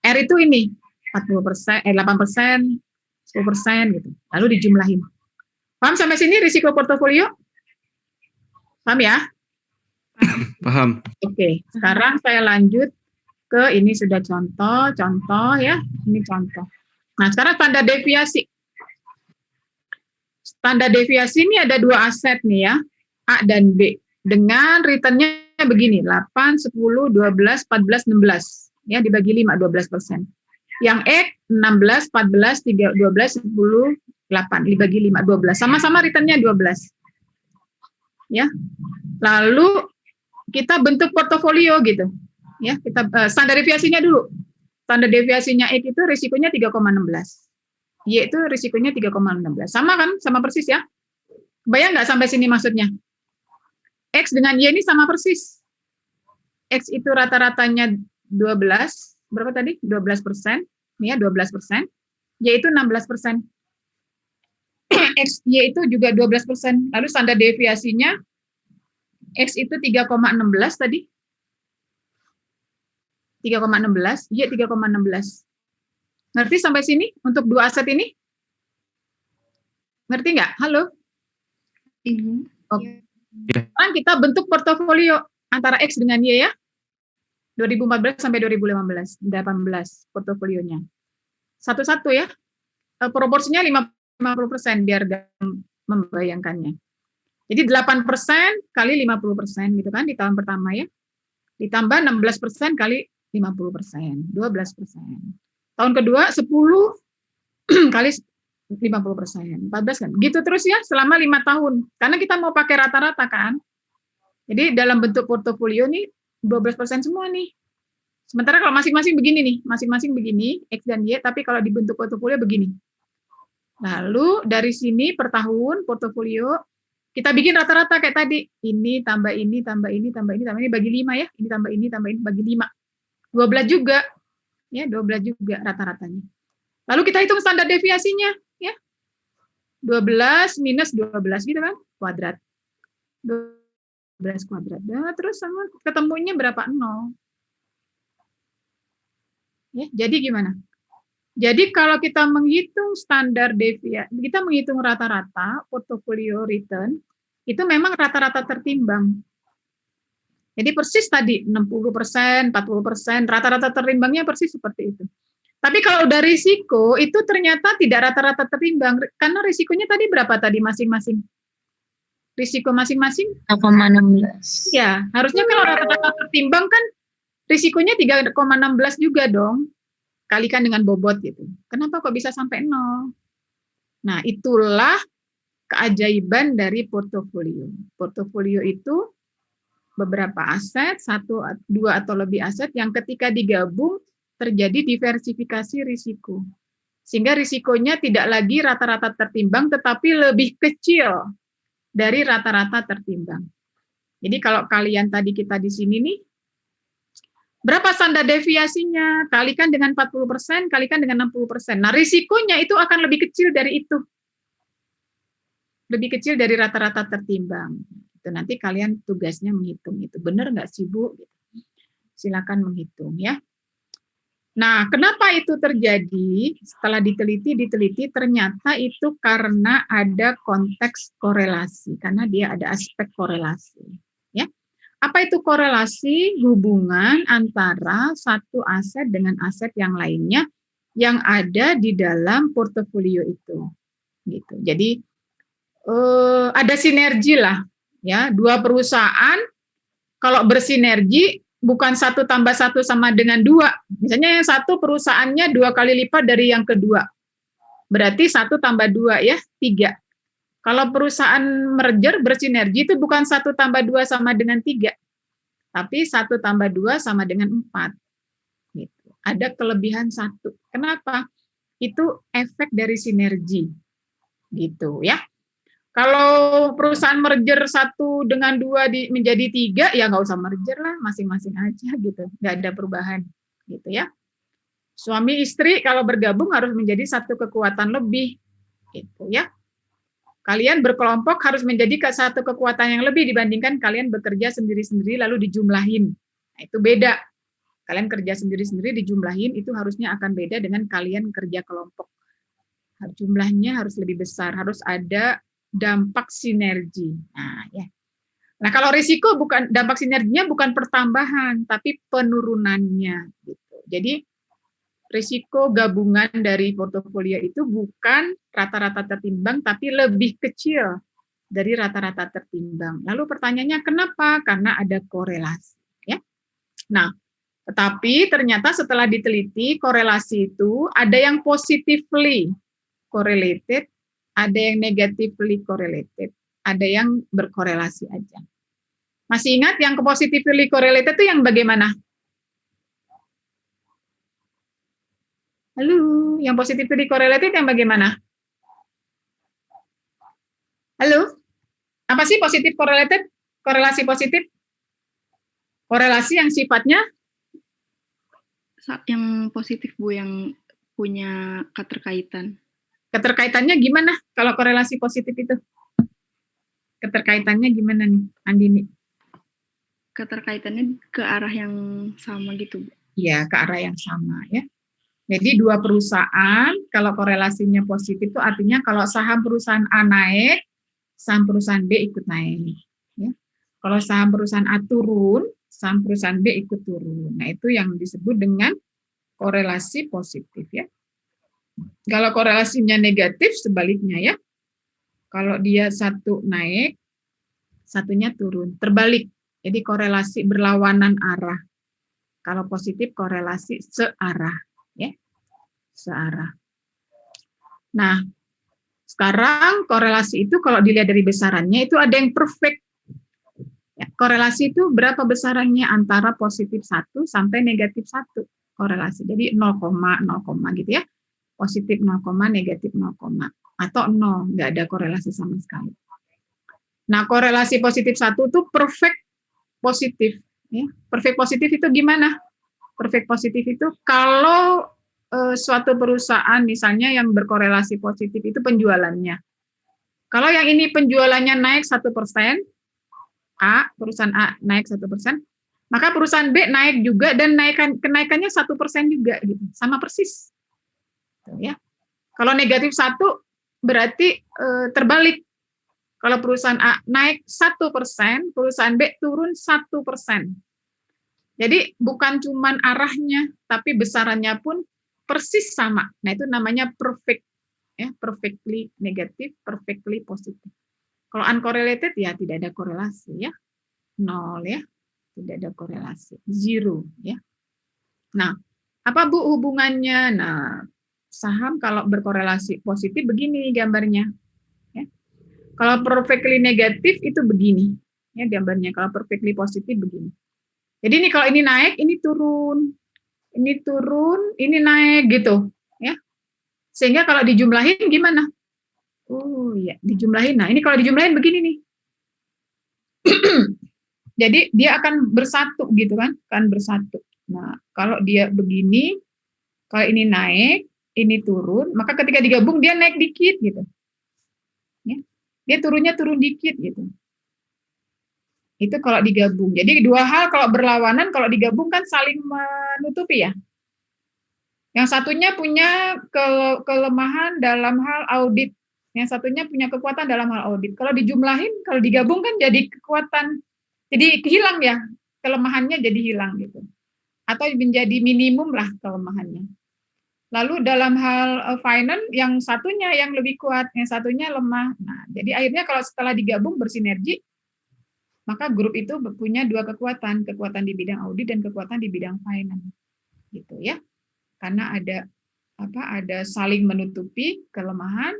R itu ini 8%, 10% gitu. Lalu dijumlahin. Paham sampai sini risiko portofolio? Paham ya? Paham. Oke, sekarang saya lanjut ke ini sudah contoh ya. Ini contoh. Nah, sekarang standar deviasi. Standar deviasi ini ada dua aset nih ya, A dan B. Dengan returnnya begini, 8, 10, 12, 14, 16. Ya, dibagi 5, 12%. Yang X, 16, 14, 3, 12, 10, 8. Dibagi 5, 12. Sama-sama returnnya 12. Ya. Lalu kita bentuk portofolio gitu. Ya, kita standar deviasinya dulu. Standar deviasinya X itu risikonya 3,16. Y itu risikonya 3,16. Sama kan? Sama persis ya. Bayang nggak sampai sini maksudnya? X dengan Y ini sama persis. X itu rata-ratanya 12. Berapa tadi? 12%. Ini ya, 12%. Y itu 16%. X, Y itu juga 12%. Lalu standar deviasinya X itu 3,16 tadi. 3,16. Y 3,16. Ngerti sampai sini untuk dua aset ini? Ngerti nggak? Halo? Ibu. Oke. Sekarang kita bentuk portofolio antara X dengan Y ya. 2014 sampai 2015, 18 portofolionya. Satu-satu ya. Proporsinya 50% biar gampang membayangkannya. Jadi 8% kali 50% gitu kan di tahun pertama ya. Ditambah 16% kali 50%, 12%. Tahun kedua 10 kali 50%, 14 kan. Gitu terus ya selama 5 tahun. Karena kita mau pakai rata-rata kan. Jadi dalam bentuk portofolio nih 12% semua nih. Sementara kalau masing-masing begini nih, masing-masing begini X dan Y, tapi kalau dibentuk portofolio begini. Lalu dari sini per tahun portofolio kita bikin rata-rata kayak tadi. Ini tambah ini, tambah ini, tambah ini, tambah ini bagi 5 ya. Ini tambah ini bagi 5. 12 juga. Ya, 12 juga rata-ratanya. Lalu kita hitung standar deviasinya, ya. 12 minus 12 gitu kan, kuadrat. 12 kuadrat. Nah, terus sama ketemunya berapa? 0. Ya, jadi gimana? Jadi kalau kita menghitung standar deviasi, kita menghitung rata-rata portfolio return, itu memang rata-rata tertimbang. Jadi persis tadi 60%, 40%, rata-rata tertimbangnya persis seperti itu. Tapi kalau udah risiko, itu ternyata tidak rata-rata tertimbang, karena risikonya tadi berapa tadi masing-masing? Risiko masing-masing? 0,16. Ya, harusnya kalau rata-rata tertimbang kan risikonya 3,16 juga dong, kalikan dengan bobot gitu. Kenapa kok bisa sampai 0? Nah, itulah keajaiban dari portofolio. Portofolio itu beberapa aset, 1, 2 atau lebih aset yang ketika digabung terjadi diversifikasi risiko. Sehingga risikonya tidak lagi rata-rata tertimbang, tetapi lebih kecil dari rata-rata tertimbang. Jadi kalau kalian tadi kita di sini nih, berapa standar deviasinya? Kalikan dengan 40%, kalikan dengan 60%. Nah, risikonya itu akan lebih kecil dari itu. Lebih kecil dari rata-rata tertimbang. Itu nanti kalian tugasnya menghitung itu. Benar nggak sih, Bu? Silakan menghitung ya. Nah, kenapa itu terjadi? Setelah diteliti ternyata itu karena ada konteks korelasi, karena dia ada aspek korelasi. Ya, apa itu korelasi? Hubungan antara satu aset dengan aset yang lainnya yang ada di dalam portofolio itu. Gitu. Jadi ada sinergi lah, ya. Dua perusahaan kalau bersinergi bukan 1 tambah 1 sama dengan 2. Misalnya yang satu perusahaannya 2 kali lipat dari yang kedua. Berarti 1 tambah 2 ya, 3. Kalau perusahaan merger bersinergi itu bukan 1 tambah 2 sama dengan 3. Tapi 1 tambah 2 sama dengan 4. Gitu. Ada kelebihan 1. Kenapa? Itu efek dari sinergi. Gitu ya. Kalau perusahaan merger 1 dengan 2 menjadi 3, ya nggak usah merger lah, masing-masing aja gitu. Nggak ada perubahan. Gitu ya. Suami istri kalau bergabung harus menjadi satu kekuatan lebih. Gitu ya. Kalian berkelompok harus menjadi satu kekuatan yang lebih dibandingkan kalian bekerja sendiri-sendiri lalu dijumlahin. Nah, itu beda. Kalian kerja sendiri-sendiri dijumlahin, itu harusnya akan beda dengan kalian kerja kelompok. Jumlahnya harus lebih besar, harus ada dampak sinergi. Nah, ya. Nah, kalau risiko bukan dampak sinerginya bukan pertambahan, tapi penurunannya. Gitu. Jadi risiko gabungan dari portofolio itu bukan rata-rata tertimbang, tapi lebih kecil dari rata-rata tertimbang. Lalu pertanyaannya kenapa? Karena ada korelasi. Ya. Nah, tetapi ternyata setelah diteliti korelasi itu ada yang positively correlated, ada yang negatively correlated, ada yang berkorelasi aja. Masih ingat yang positively correlated itu yang bagaimana? Halo, yang positively correlated yang bagaimana? Halo, apa sih positif correlated? Korelasi positif? Korelasi yang sifatnya? Yang positif Bu, yang punya keterkaitan. Keterkaitannya gimana kalau korelasi positif itu? Keterkaitannya gimana nih, Andini? Keterkaitannya ke arah yang sama gitu, Bu. Ya, ke arah yang sama ya. Jadi 2 perusahaan, kalau korelasinya positif itu artinya kalau saham perusahaan A naik, saham perusahaan B ikut naik. Ya. Kalau saham perusahaan A turun, saham perusahaan B ikut turun. Nah, itu yang disebut dengan korelasi positif ya. Kalau korelasinya negatif, sebaliknya ya. Kalau dia satu naik, satunya turun. Terbalik. Jadi korelasi berlawanan arah. Kalau positif korelasi searah. Ya. Searah. Nah, sekarang korelasi itu kalau dilihat dari besarannya itu ada yang perfect. Ya, korelasi itu berapa besarannya antara positif 1 sampai negatif 1 korelasi. Jadi 0, gitu ya. Positif 0, negatif 0, atau 0, nggak ada korelasi sama sekali. Nah, korelasi positif 1 itu perfect positif. Ya. Perfect positif itu gimana? Perfect positif itu kalau suatu perusahaan misalnya yang berkorelasi positif itu penjualannya. Kalau yang ini penjualannya naik 1%, perusahaan A naik 1%, maka perusahaan B naik juga dan kenaikannya 1% juga, gitu, sama persis. Ya. Kalau negatif 1 berarti terbalik. Kalau perusahaan A naik 1%, perusahaan B turun 1%. Jadi bukan cuman arahnya, tapi besarannya pun persis sama. Nah, itu namanya perfect, ya, perfectly negatif, perfectly positif. Kalau uncorrelated ya tidak ada korelasi ya, 0 ya, tidak ada korelasi, 0 ya. Nah, apa Bu hubungannya? Nah, saham kalau berkorelasi positif begini gambarnya. Ya. Kalau perfectly negatif itu begini, ya gambarnya. Kalau perfectly positif begini. Jadi ini kalau ini naik, ini turun, ini naik gitu, ya. Sehingga kalau dijumlahin gimana? Oh iya, dijumlahin. Nah, ini kalau dijumlahin begini nih. Jadi dia akan bersatu gitu kan bersatu. Nah, kalau dia begini, kalau ini naik, ini turun, maka ketika digabung dia naik dikit gitu. Ya. Dia turunnya turun dikit gitu. Itu kalau digabung. Jadi 2 hal kalau berlawanan, kalau digabung kan saling menutupi ya. Yang satunya punya kelemahan dalam hal audit, yang satunya punya kekuatan dalam hal audit. Kalau dijumlahin, kalau digabung kan jadi kekuatan, jadi hilang ya, kelemahannya jadi hilang gitu. Atau menjadi minimum lah kelemahannya. Lalu dalam hal finance, yang satunya yang lebih kuat, yang satunya lemah. Nah, jadi akhirnya kalau setelah digabung bersinergi, Maka grup itu punya dua kekuatan di bidang audit dan kekuatan di bidang finance. Gitu ya. Karena ada saling menutupi kelemahan,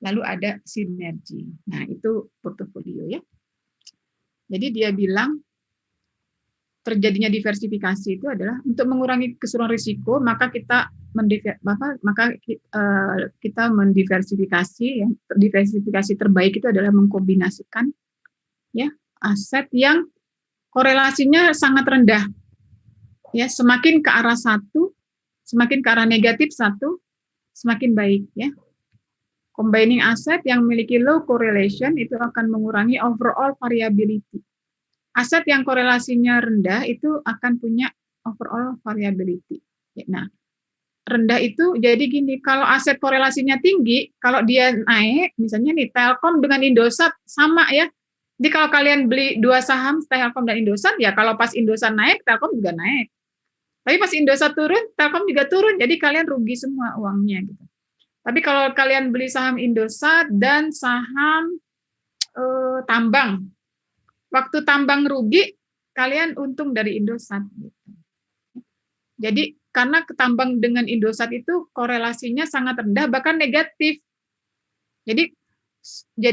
lalu ada sinergi. Nah, itu portofolio ya. Jadi dia bilang terjadinya diversifikasi itu adalah untuk mengurangi keseluruhan risiko, maka kita mendiversifikasi. Ya, diversifikasi terbaik itu adalah mengkombinasikan ya aset yang korelasinya sangat rendah. Ya, semakin ke arah satu, semakin ke arah negatif satu, semakin baik ya. Combining aset yang memiliki low correlation itu akan mengurangi overall variability. Aset yang korelasinya rendah itu akan punya overall variability. Nah, rendah itu jadi gini, kalau aset korelasinya tinggi, kalau dia naik, misalnya nih Telkom dengan Indosat sama ya. Jadi kalau kalian beli dua saham Telkom dan Indosat, ya kalau pas Indosat naik, Telkom juga naik. Tapi pas Indosat turun, Telkom juga turun, jadi kalian rugi semua uangnya gitu. Tapi kalau kalian beli saham Indosat dan saham tambang, waktu tambang rugi, kalian untung dari Indosat. Jadi karena tambang dengan Indosat itu korelasinya sangat rendah, bahkan negatif. Jadi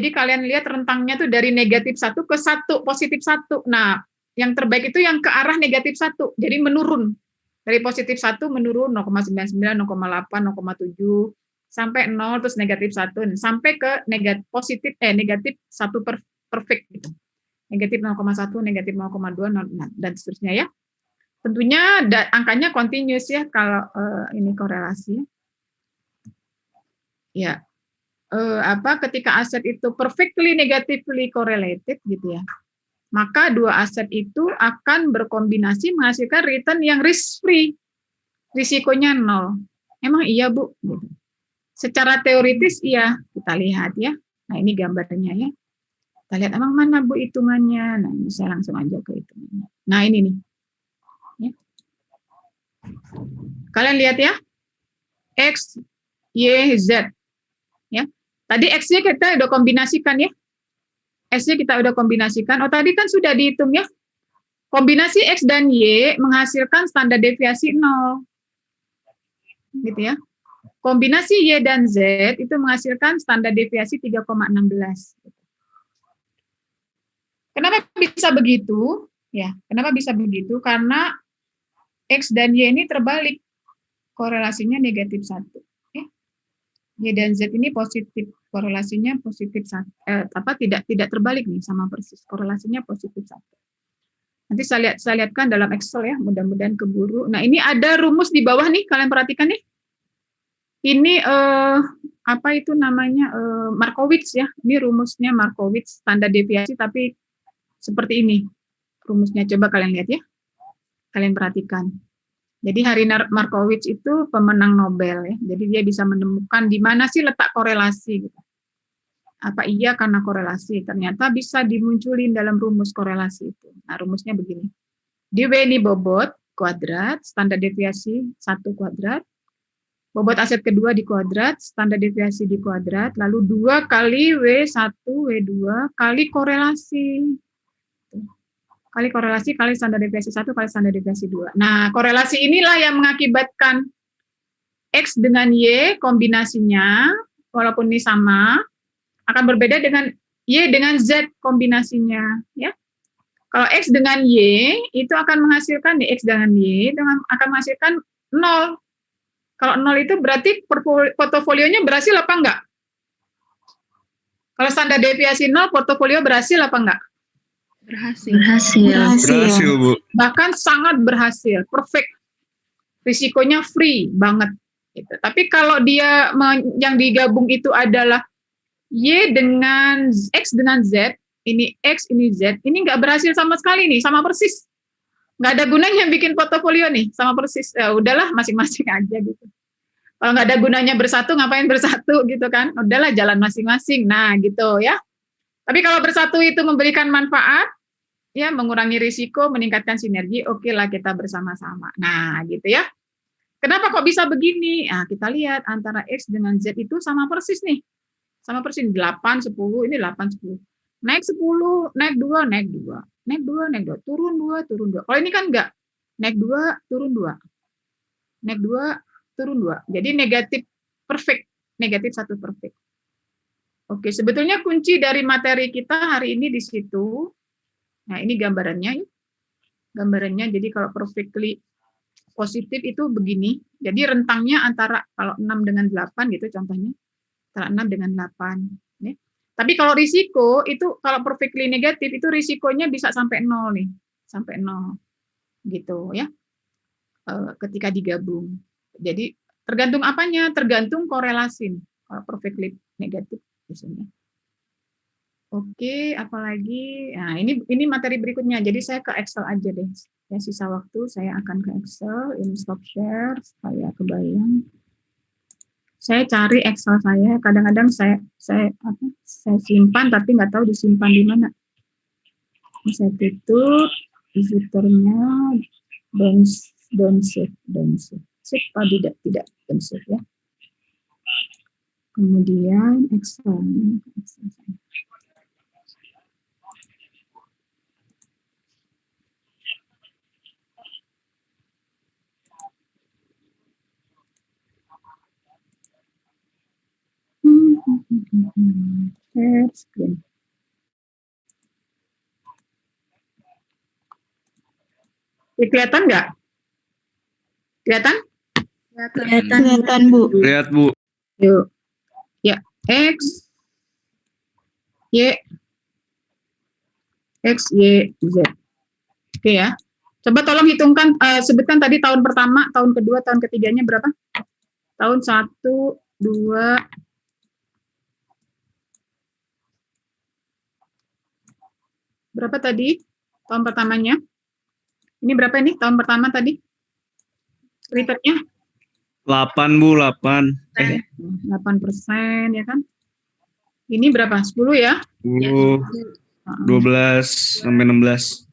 kalian lihat rentangnya tuh dari negatif 1 ke 1, positif 1. Nah, yang terbaik itu yang ke arah negatif 1, jadi menurun. Dari positif 1 menurun 0,99, 0,8, 0,7, sampai 0, terus negatif 1, sampai ke negatif 1 perfect gitu. Negatif 0,1, negatif 0,2, dan seterusnya ya. Tentunya angkanya continuous ya kalau ini korelasi. Ya. Ketika aset itu perfectly negatively correlated gitu ya. Maka dua aset itu akan berkombinasi menghasilkan return yang risk free. Risikonya 0. Emang iya, Bu? Gitu. Secara teoritis iya, kita lihat ya. Nah, ini gambarnya ya. Kita lihat emang mana Bu hitungannya. Nah, ini saya langsung aja ke hitungannya. Nah, ini nih. Ya. Kalian lihat ya. X, Y, Z. Ya. Tadi X-nya kita udah kombinasikan ya. S-nya kita udah kombinasikan. Oh, tadi kan sudah dihitung ya. Kombinasi X dan Y menghasilkan standar deviasi 0. Gitu ya. Kombinasi Y dan Z itu menghasilkan standar deviasi 3,16. Kenapa bisa begitu? Ya, kenapa bisa begitu? Karena X dan Y ini terbalik. Korelasinya negatif 1. Y dan Z ini positif, korelasinya positif tidak terbalik nih sama persis, korelasinya positif 1. Nanti saya lihatkan dalam Excel ya, mudah-mudahan keburu. Nah, ini ada rumus di bawah nih, kalian perhatikan nih. Ini apa itu namanya Markowitz ya. Ini rumusnya Markowitz, standar deviasi tapi seperti ini. Rumusnya coba kalian lihat ya. Kalian perhatikan. Jadi Harry Markowitz itu pemenang Nobel ya. Jadi dia bisa menemukan di mana sih letak korelasi gitu. Apa iya karena korelasi? Ternyata bisa dimunculin dalam rumus korelasi itu. Nah, rumusnya begini. Di W ini bobot kuadrat, standar deviasi 1 kuadrat. Bobot aset kedua di kuadrat, standar deviasi di kuadrat, lalu 2 kali W1, W2 kali korelasi. Kali korelasi, kali standar deviasi 1, kali standar deviasi 2. Nah, korelasi inilah yang mengakibatkan X dengan Y kombinasinya, walaupun ini sama, akan berbeda dengan Y dengan Z kombinasinya. Ya. Kalau X dengan Y, itu akan menghasilkan, X dengan Y, akan menghasilkan 0. Kalau 0 itu berarti portofolionya berhasil apa enggak? Kalau standar deviasi 0, portofolio berhasil apa enggak? Berhasil, Bu. Bahkan sangat berhasil, perfect. Risikonya free banget. Gitu. Tapi kalau dia yang digabung itu adalah Y dengan X dengan Z, ini X, ini Z, ini nggak berhasil sama sekali nih, sama persis. Nggak ada gunanya bikin portofolio nih, sama persis. Ya udahlah, masing-masing aja gitu. Kalau nggak ada gunanya bersatu, ngapain bersatu gitu kan? Udahlah, jalan masing-masing. Nah, gitu ya. Tapi kalau bersatu itu memberikan manfaat, ya mengurangi risiko, meningkatkan sinergi, oke lah kita bersama-sama. Nah, gitu ya. Kenapa kok bisa begini? Nah, kita lihat antara X dengan Z itu sama persis nih. Sama persis 8, 10, ini 8, 10. Naik 10, naik 2, naik 2. Naik 2, naik 2, turun 2, turun 2. Kalau ini kan enggak. Naik 2, turun 2. Naik 2, turun 2. Jadi negatif perfect. Negatif 1 perfect. Oke, sebetulnya kunci dari materi kita hari ini di situ. Nah, ini gambarannya. Gambarannya, jadi kalau perfectly positif itu begini. Jadi rentangnya antara kalau 6 dengan 8 gitu contohnya. Antara 6 dengan 8. Ya. Tapi kalau risiko itu kalau perfectly negatif itu risikonya bisa sampai 0 nih. Sampai 0. Gitu ya. Ketika digabung. Jadi tergantung apanya? Tergantung korelasi. Kalau perfectly negatif biasanya. Oke, apalagi? Nah, ini materi berikutnya. Jadi saya ke Excel aja deh. Ya, sisa waktu saya akan ke Excel, ini stop share supaya kebayang. Saya cari Excel saya. Kadang-kadang saya simpan tapi nggak tahu disimpan di mana. Saya tutup, visitornya don't save. Save apa tidak don't save ya. Kemudian Excel saya. Share screen. Kelihatan nggak? Kelihatan? Kelihatan, Bu. Lihat, Bu. Yuk. Ya, X, Y, Z. Oke ya. Coba tolong hitungkan, sebutkan tadi tahun pertama, tahun kedua, tahun ketiganya berapa? Tahun 1, 2, berapa tadi tahun pertamanya? Ini berapa ini tahun pertama tadi? Returnnya? 8, Bu, 8. 8% ya kan? Ini berapa? 10 ya? 10, 12 sampai 16.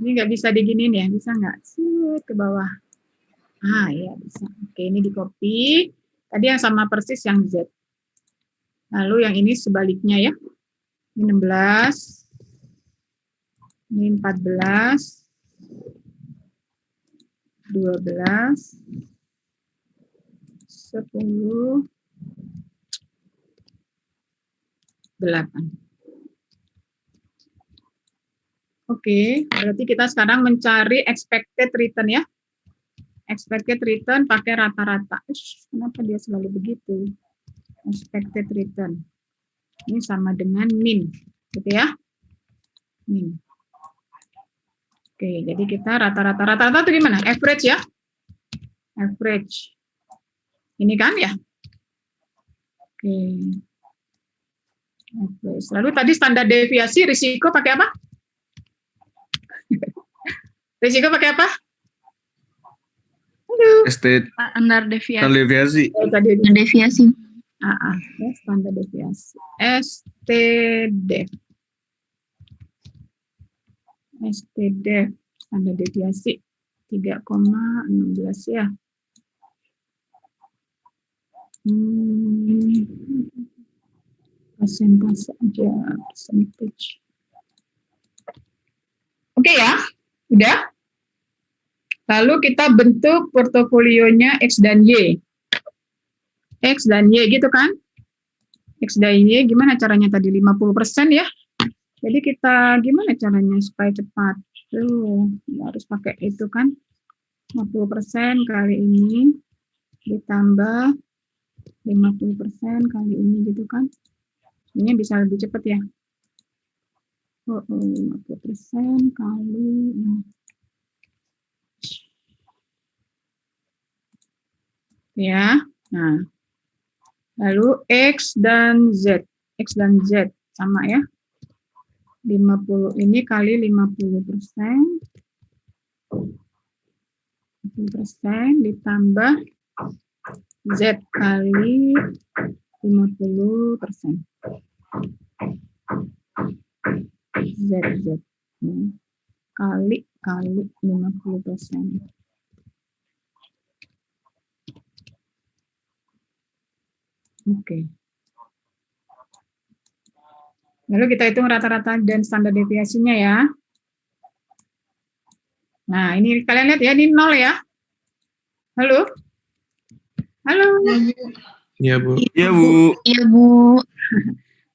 Ini nggak bisa diginiin ya? Bisa nggak? Sih ke bawah. Ah ya bisa. Oke, ini di copy. Tadi yang sama persis yang Z. Lalu yang ini sebaliknya ya. Ini 16. Ini 14. 12. 10. 8. Oke, berarti kita sekarang mencari expected return ya. Expected return pakai rata-rata. Kenapa dia selalu begitu? Expected return. Ini sama dengan min, gitu ya. Min. Oke, jadi kita rata-rata itu gimana? Average ya. Average. Ini kan ya. Oke. Average. Lalu tadi standar deviasi risiko pakai apa? Risiko pakai apa? Standar deviasi. Standar deviasi. Tadi Deviasi. ya, standar deviasi. STD. STD standar deviasi 3,16 ya. Persentase aja, percentage. Oke ya, udah. Lalu kita bentuk portofolionya X dan Y. X dan Y gitu kan? X dan Y gimana caranya tadi 50% ya? Jadi kita gimana caranya supaya cepat? Tuh, harus pakai itu kan. 50% kali ini ditambah 50% kali ini gitu kan. Ini bisa lebih cepat ya. 50% kali ya. Nah, lalu X dan Z. X dan Z sama ya. 50 ini kali 50%. 50% ditambah Z kali 50%. Z kali 50%. Oke. Lalu kita hitung rata-rata dan standar deviasinya ya. Nah, ini kalian lihat ya, ini 0 ya. Halo? Halo? Iya, Bu. Iya, Bu. Iya, Bu.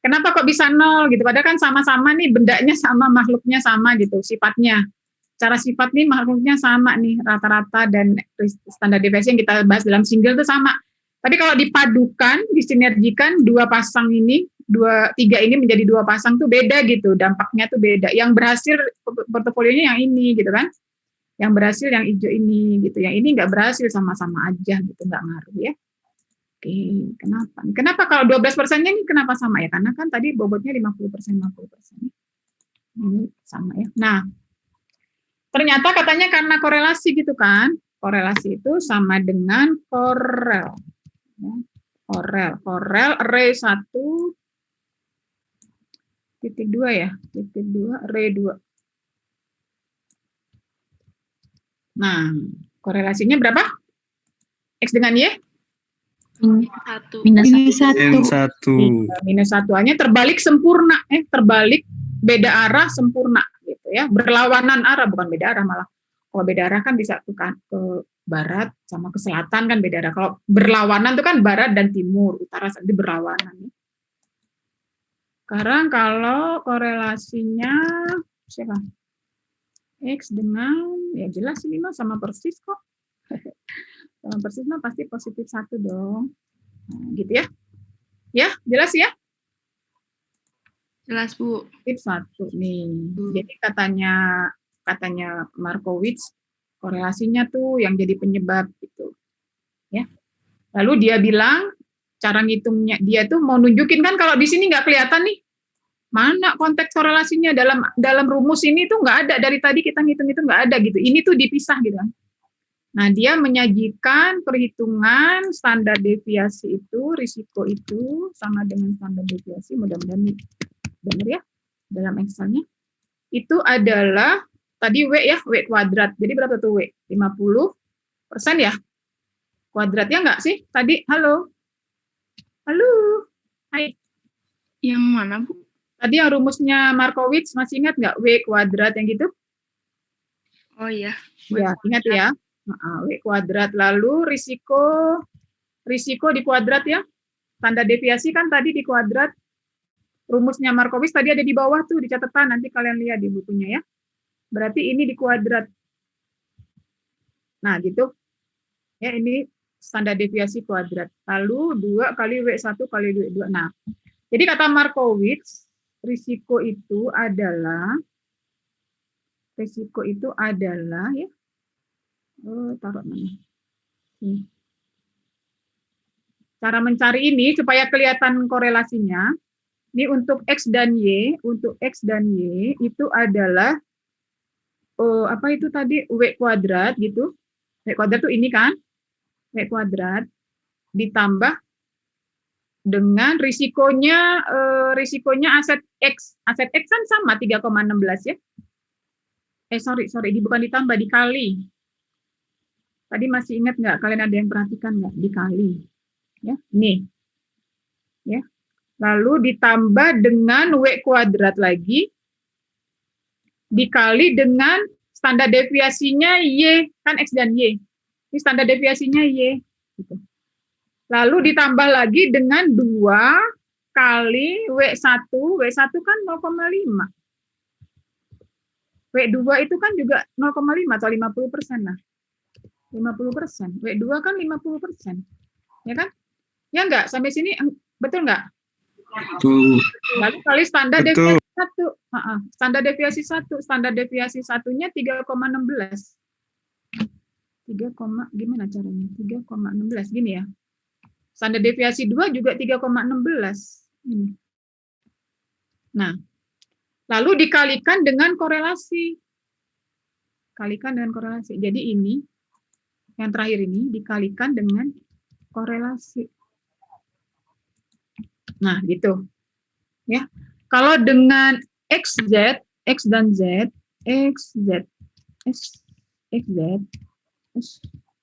Kenapa kok bisa 0 gitu? Padahal kan sama-sama nih, bendanya sama, makhluknya sama gitu, sifatnya. Cara sifat nih makhluknya sama nih, rata-rata dan standar deviasi yang kita bahas dalam single itu sama. Tapi kalau dipadukan, disinergikan, dua pasang ini, tiga ini menjadi dua pasang tuh beda gitu, dampaknya tuh beda. Yang berhasil portofolionya yang ini gitu kan, yang berhasil yang hijau ini gitu, yang ini nggak berhasil, sama-sama aja gitu, nggak ngaruh ya. Oke, kenapa? Kenapa kalau 12%-nya ini kenapa sama ya? Karena kan tadi bobotnya 50%, 50%. Ini sama ya. Nah, ternyata katanya karena korelasi gitu kan, korelasi itu sama dengan korel. Korel re 1,2 ya, titik 2 re 2. Nah, korelasinya berapa? X dengan Y? Minus 1. N1. Minus 1-nya terbalik sempurna, terbalik beda arah sempurna gitu ya, berlawanan arah, bukan beda arah malah. Kalau beda arah kan bisa ke barat sama ke selatan kan beda arah. Kalau berlawanan itu kan barat dan timur, utara itu berlawanan. Sekarang kalau korelasinya siapa? X dengan, ya jelas ini mah sama persis kok. Sama persis mah pasti positif 1 dong. Nah, gitu ya. Ya, jelas ya? Jelas, Bu. Positif 1 nih. Jadi katanya Markowitz, korelasinya tuh yang jadi penyebab gitu. Ya. Lalu dia bilang cara ngitungnya dia tuh mau nunjukin kan kalau di sini nggak kelihatan nih mana konteks korelasinya dalam rumus ini tuh nggak ada, dari tadi kita ngitung itu nggak ada gitu. Ini tuh dipisah gitu kan. Nah, dia menyajikan perhitungan standar deviasi itu, risiko itu sama dengan standar deviasi, mudah-mudahan benar ya dalam Excel-nya. Itu adalah tadi W ya, W kuadrat. Jadi berapa tuh W? 50% ya? Kuadratnya enggak sih? Tadi, halo? Halo? Hai. Yang mana, Bu? Tadi yang rumusnya Markowitz, masih ingat nggak? W kuadrat yang gitu? Oh iya. Ya, ingat ya. W kuadrat. Lalu risiko di kuadrat ya. Standar deviasi kan tadi di kuadrat. Rumusnya Markowitz tadi ada di bawah tuh, di catatan. Nanti kalian lihat di bukunya ya. Berarti ini di kuadrat. Nah, gitu. Ya, ini standar deviasi kuadrat. Lalu 2 kali W1 kali W2. Nah, jadi kata Markowitz, risiko itu adalah ya. Taruh mana? Cara mencari ini supaya kelihatan korelasinya. Ini untuk X dan Y, itu adalah apa itu tadi W kuadrat gitu. W kuadrat itu ini kan? W kuadrat ditambah dengan risikonya aset X. Aset X kan sama 3,16 ya. Sorry, ini bukan ditambah, dikali. Tadi masih ingat nggak? Kalian ada yang perhatikan nggak? Dikali. Ya, nih. Ya. Lalu ditambah dengan W kuadrat lagi, dikali dengan standar deviasinya Y, kan X dan Y. Ini standar deviasinya Y. Gitu. Lalu ditambah lagi dengan 2 kali W1. W1 kan 0,5. W2 itu kan juga 0,5 atau 50% lah. 50%. W2 kan 50%. Ya kan? Ya enggak? Sampai sini betul enggak? Betul. Lalu kali standar deviasi 1. Standar deviasi 1. Standar deviasi satunya 3,16. Gimana caranya? 3,16 gini ya. Standar deviasi 2 juga 3,16. Nah, lalu dikalikan dengan korelasi. Jadi ini, yang terakhir ini dikalikan dengan korelasi. Nah, gitu. Ya. Kalau dengan X dan Z.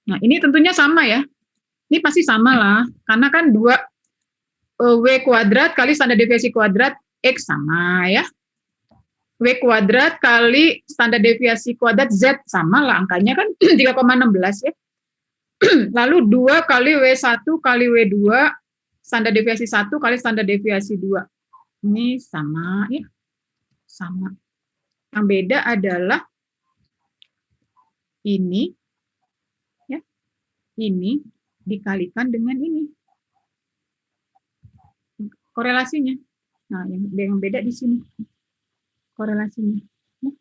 Nah, ini tentunya sama ya. Ini pasti sama lah, karena kan 2 W kuadrat kali standar deviasi kuadrat X sama ya. W kuadrat kali standar deviasi kuadrat Z sama lah angkanya kan 3,16 ya. Lalu 2 kali W1 kali W2 standar deviasi 1 kali standar deviasi 2. Ini sama ya. Sama. Yang beda adalah ini ya. Ini dikalikan dengan ini. Korelasinya. Nah, yang beda di sini. Korelasinya. Ya.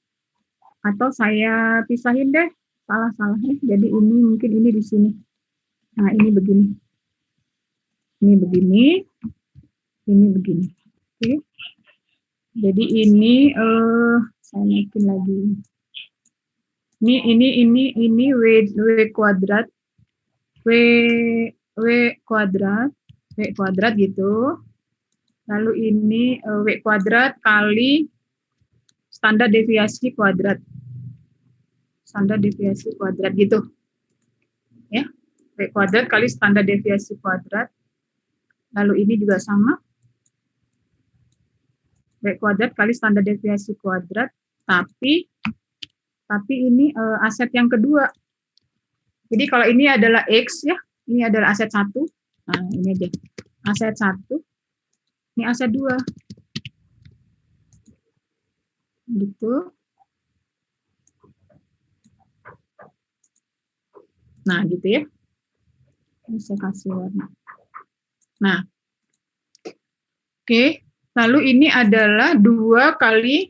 Atau saya pisahin deh. Salah-salah ya. Jadi ini mungkin ini di sini. Nah, ini begini. Ini begini. Ini begini. Oke. Jadi ini saya naikin lagi. Ini W kuadrat. W kuadrat gitu. Lalu ini W kuadrat kali standar deviasi kuadrat. Standar deviasi kuadrat gitu. Ya. W kuadrat kali standar deviasi kuadrat. Lalu ini juga sama. W kuadrat kali standar deviasi kuadrat. Tapi ini aset yang kedua. Jadi kalau ini adalah X ya. Ini adalah aset 1. Nah, ini aja. Aset 1. Ini aset 2. Gitu. Nah, gitu ya. Ini saya kasih warna. Nah. Oke. Lalu ini adalah 2 kali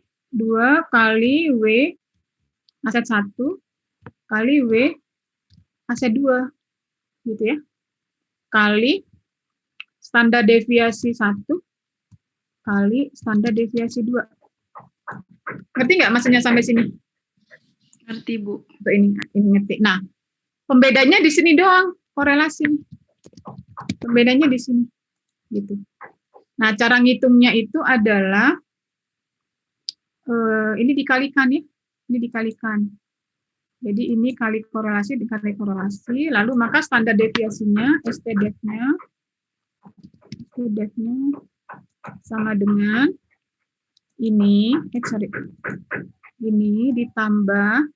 W aset 1 kali W aset 2. Gitu ya. Kali standar deviasi 1 kali standar deviasi 2. Ngerti nggak maksudnya sampai sini? Ngerti, Bu. Ini ngerti. Nah, pembedanya di sini doang, korelasi. Pembedanya di sini. Gitu. Nah, cara ngitungnya itu adalah ini dikalikan ya. Ini dikalikan. Jadi ini kali korelasi dikali korelasi, lalu maka standar deviasinya STDEF-nya sama dengan ini, ini ditambah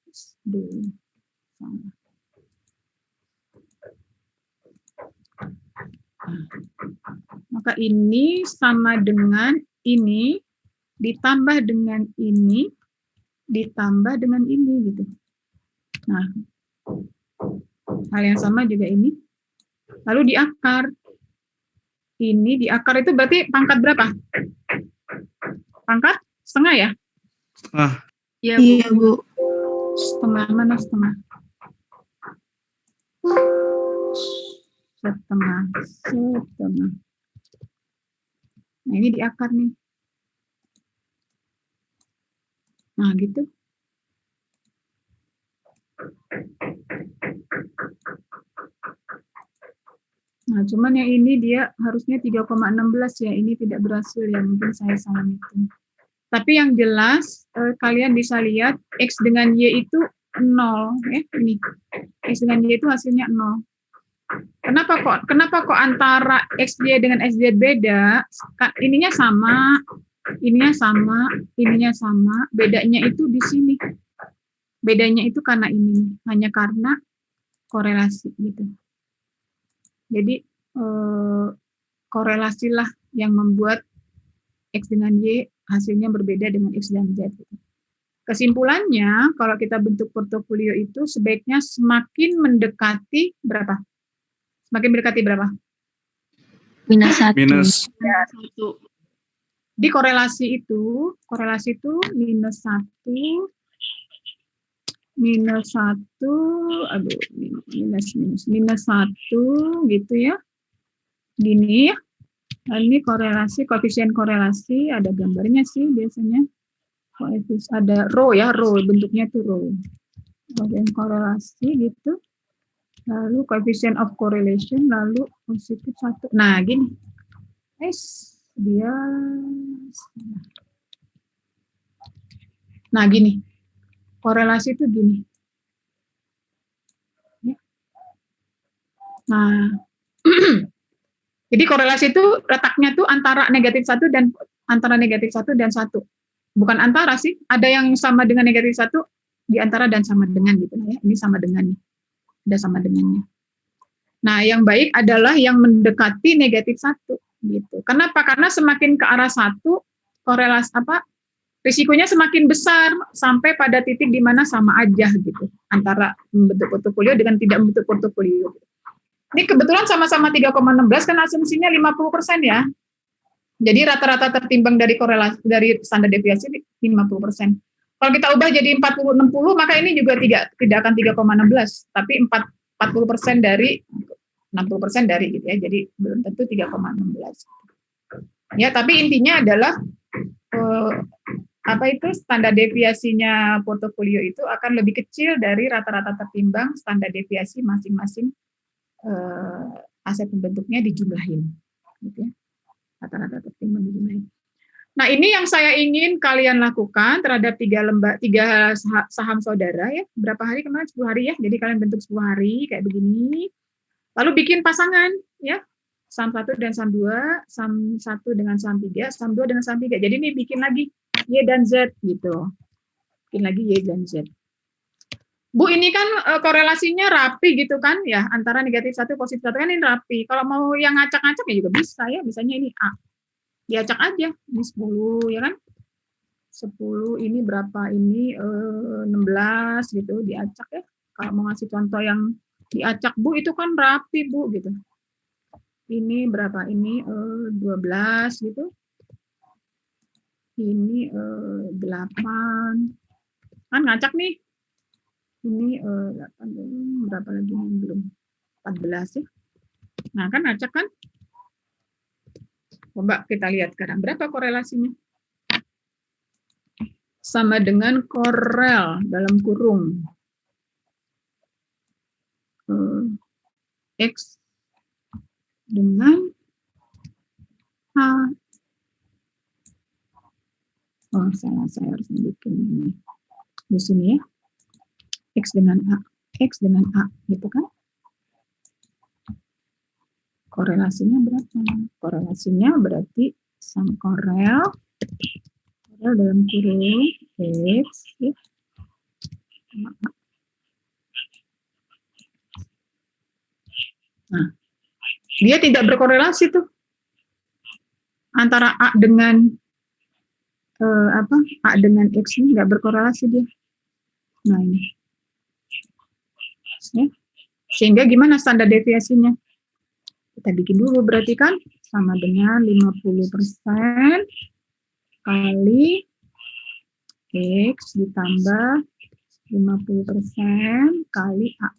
maka ini sama dengan ini ditambah dengan ini ditambah dengan ini gitu. Nah, hal yang sama juga ini. Lalu di akar. Ini di akar itu berarti pangkat berapa? Pangkat setengah ya? Iya, Bu. Iya, Bu. Setengah, mana setengah? Setengah. Nah, ini di akar nih. Nah, gitu. Nah, cuman yang ini dia harusnya 3,16 ya. Ini tidak berhasil ya. Mungkin saya salah hitung. Tapi yang jelas kalian bisa lihat X dengan Y itu 0 ya. Ini. X dengan Y itu hasilnya 0. Kenapa kok antara XY dengan SZ beda? Ininya sama, ininya sama. Bedanya itu di sini. Bedanya itu karena ini, hanya karena korelasi gitu. Jadi korelasilah yang membuat X dengan Y hasilnya berbeda dengan X dan Z. Kesimpulannya, kalau kita bentuk portofolio itu sebaiknya semakin mendekati berapa? Semakin mendekati berapa? -1. -1. Di korelasi itu -1, aduh, -1 gitu ya. Gini ya. Ini korelasi, koefisien korelasi, ada gambarnya sih biasanya. Ada row ya, row, bentuknya tuh row. Koefisien korelasi gitu. Lalu coefficient of correlation, lalu positif 1. Nah, gini. Nah, gini. Korelasi itu gini. Nah, jadi korelasi itu letaknya tuh antara -1 dan antara negatif 1 dan 1. Bukan antara sih, ada yang sama dengan negatif 1 di antara dan sama dengan gitu ya. Ini sama dengannya. Ada sama dengannya. Nah, yang baik adalah yang mendekati negatif 1 gitu. Kenapa? Karena semakin ke arah 1 korelasi risikonya semakin besar sampai pada titik di mana sama aja gitu antara membentuk portofolio dengan tidak membentuk portofolio. Ini kebetulan sama-sama 3,16 kan asumsinya 50% ya. Jadi rata-rata tertimbang dari korelasi dari standar deviasi 50%. Kalau kita ubah jadi 40-60 maka ini juga tidak akan 3,16 tapi 40% dari 60% dari gitu ya. Jadi belum tentu 3,16. Ya, tapi intinya adalah standar deviasinya portofolio itu akan lebih kecil dari rata-rata tertimbang standar deviasi masing-masing aset pembentuknya dijumlahin, gitu ya. Rata-rata tertimbang dijumlahin. Nah, ini yang saya ingin kalian lakukan terhadap 3 saham saudara ya. Berapa hari kemarin? 10 hari ya. Jadi kalian bentuk 10 hari kayak begini. Lalu bikin pasangan ya. Saham 1 dan saham 2, saham 1 dengan saham 3, saham 2 dengan saham 3. Jadi ini bikin lagi Y dan Z gitu. Bikin lagi Y dan Z. Bu, ini kan korelasinya rapi gitu kan ya, antara negatif 1 positif 1 kan ini rapi. Kalau mau yang ngacak-ngacak ya juga bisa ya, misalnya ini A. Diacak aja, ini 10 ya kan. 10 ini berapa ini 16 gitu, diacak ya. Kalau mau ngasih contoh yang diacak Bu itu kan rapi Bu gitu. Ini berapa ini 12 gitu. Ini 8. Kan ngacak nih. Ini 8 berapa lagi yang belum 14 ya. Nah, kan ngacak kan? Coba kita lihat sekarang berapa korelasinya? Sama dengan korel dalam kurung X dengan H. Oh, saya harus bikin ini di sini ya. X dengan A, gitu kan? Korelasinya berapa? Korelasinya berarti sama korel dalam kurung X ya, sama A. Nah, dia tidak berkorelasi tuh antara A dengan A dengan X ini nggak berkorelasi dia. Nah ini. Ya. Sehingga gimana standar deviasinya? Kita bikin dulu berarti kan sama dengan 50% kali X ditambah 50% kali A.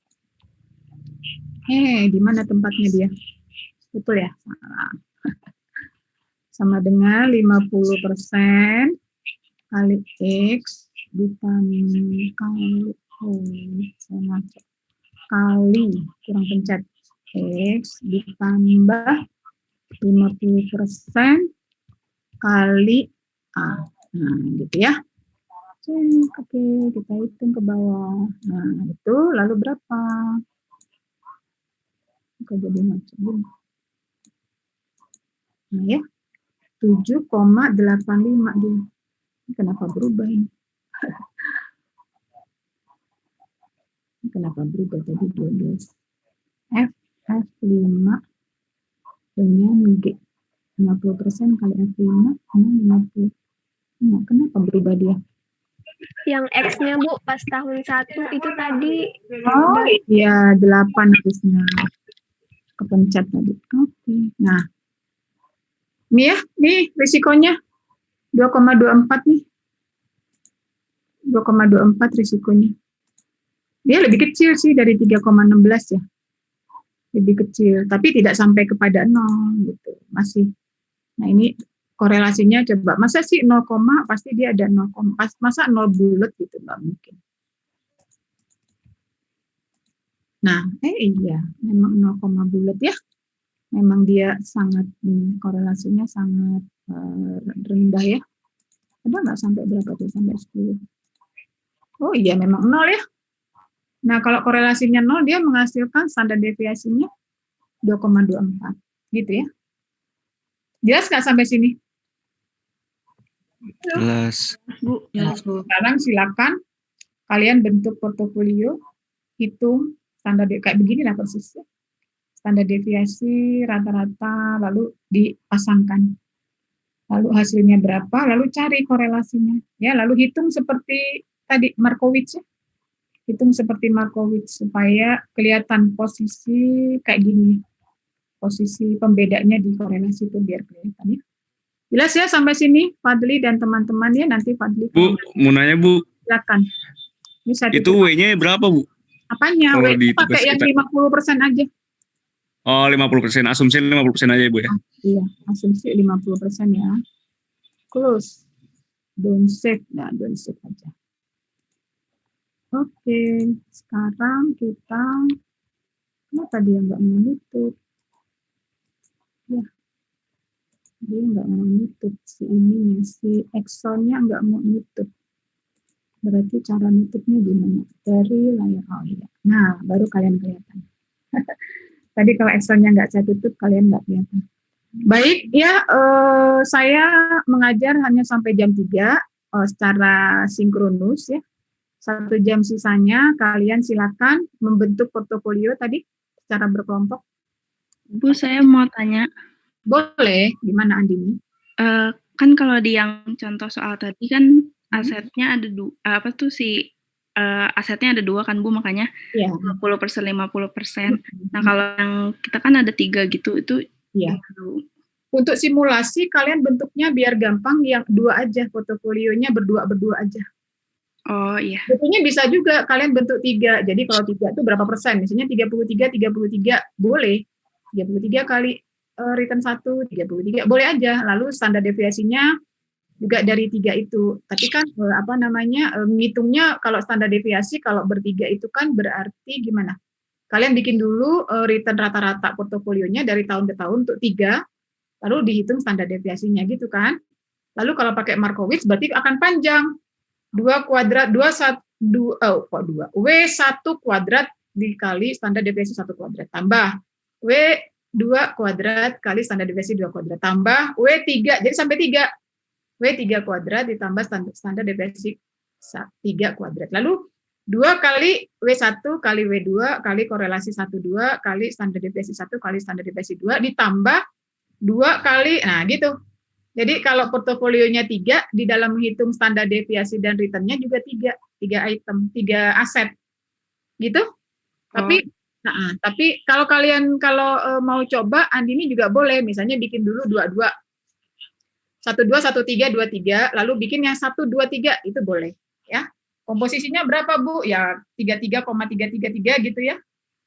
Di mana tempatnya dia? Betul ya? Salah. Sama dengan 50% kali X ditambah kali kurang pencet X ditambah 50% kali A. Nah, gitu ya. Oke, kita hitung ke bawah. Nah, itu lalu berapa? Oke, jadi macam nah ya, 7,85 dia. Kenapa berubah ini? Kenapa berubah tadi 12? F5 dengan G. 50% kali F5 50. Nah, kenapa berubah dia? Yang X-nya Bu pas tahun 1 itu tadi. Oh iya 8 harusnya. Kepencet tadi. Oke. Nah. Ini ya, nih risikonya 2,24 nih. 2,24 risikonya. Dia lebih kecil sih dari 3,16 ya. Lebih kecil, tapi tidak sampai kepada 0 gitu. Masih. Nah, ini korelasinya coba. Masa sih 0, pasti dia ada 0, masa 0 bulat gitu, nggak mungkin. Nah, iya, memang 0, bulat ya. Memang dia sangat, korelasinya sangat rendah ya. Ada nggak sampai berapa tuh? Sampai 10. Oh iya, memang 0 ya. Nah, kalau korelasinya 0, dia menghasilkan standar deviasinya 2,24. Gitu ya. Jelas nggak sampai sini? Jelas. Bu. Sekarang silakan kalian bentuk portofolio, hitung standar kayak begini lah persisnya. Standar deviasi, rata-rata, lalu dipasangkan. Lalu hasilnya berapa, lalu cari korelasinya. Ya, lalu hitung seperti tadi Markowitz ya. Hitung seperti Markowitz supaya kelihatan posisi kayak gini. Posisi pembedanya di korelasi itu biar kelihatan ya. Jelas ya sampai sini Fadli dan teman-teman ya, nanti Fadli. Bu, mau nanya Bu, Silakan. Ini saya itu W-nya berapa Bu? apanya? Kalau W pakai yang 50% aja. Oh, 50%, asumsi 50% aja Bu ya? Iya, asumsi 50% ya. Close. Don't save. Nah, don't save aja. Oke, sekarang kita, kenapa dia nggak mau nutup? Ya, dia nggak mau nutup si ininya, si Exxonnya nggak mau nutup. Berarti cara nutupnya gimana? Dari layar, oh iya. Nah, baru kalian kelihatan. Tadi kalau Exxonnya nggak saya tutup, kalian nggak kelihatan. Baik, ya, saya mengajar hanya sampai jam 3 secara sinkronus ya. 1 jam sisanya kalian silakan membentuk portofolio tadi secara berkelompok. Bu, saya mau tanya. Boleh, gimana Andini? Kan kalau di yang contoh soal tadi kan asetnya ada asetnya ada 2 kan Bu, makanya Ya. 50% 50%. Nah kalau yang kita kan ada 3 gitu, itu Ya. Untuk simulasi kalian bentuknya biar gampang yang 2 aja, portofolionya berdua aja. Oh iya. Betulnya bisa juga kalian bentuk 3. Jadi kalau 3 itu berapa persen? Misalnya 33 boleh. 33 kali return 1, 33 boleh aja. Lalu standar deviasinya juga dari 3 itu. Tapi kan ngitungnya kalau standar deviasi kalau bertiga itu kan berarti gimana? Kalian bikin dulu return rata-rata portofolionya dari tahun ke tahun untuk 3, lalu dihitung standar deviasinya gitu kan. Lalu kalau pakai Markowitz berarti akan panjang. 2 kuadrat, W1 kuadrat dikali standar deviasi 1 kuadrat, tambah W2 kuadrat kali standar deviasi 2 kuadrat, tambah W3, jadi sampai 3. W3 kuadrat ditambah standar deviasi 3 kuadrat. Lalu 2 kali W1 kali W2 kali korelasi 1,2 kali standar deviasi 1 kali standar deviasi 2 ditambah 2 kali, nah gitu. Jadi kalau portofolionya 3, di dalam menghitung standar deviasi dan return-nya juga 3 item, 3 aset. Gitu? Tapi kalau kalian mau coba Andini juga boleh, misalnya bikin dulu 22. 12, 13, 23, lalu bikin yang 1, 2, 3 itu boleh, ya. Komposisinya berapa, Bu? Ya 33,333 gitu ya.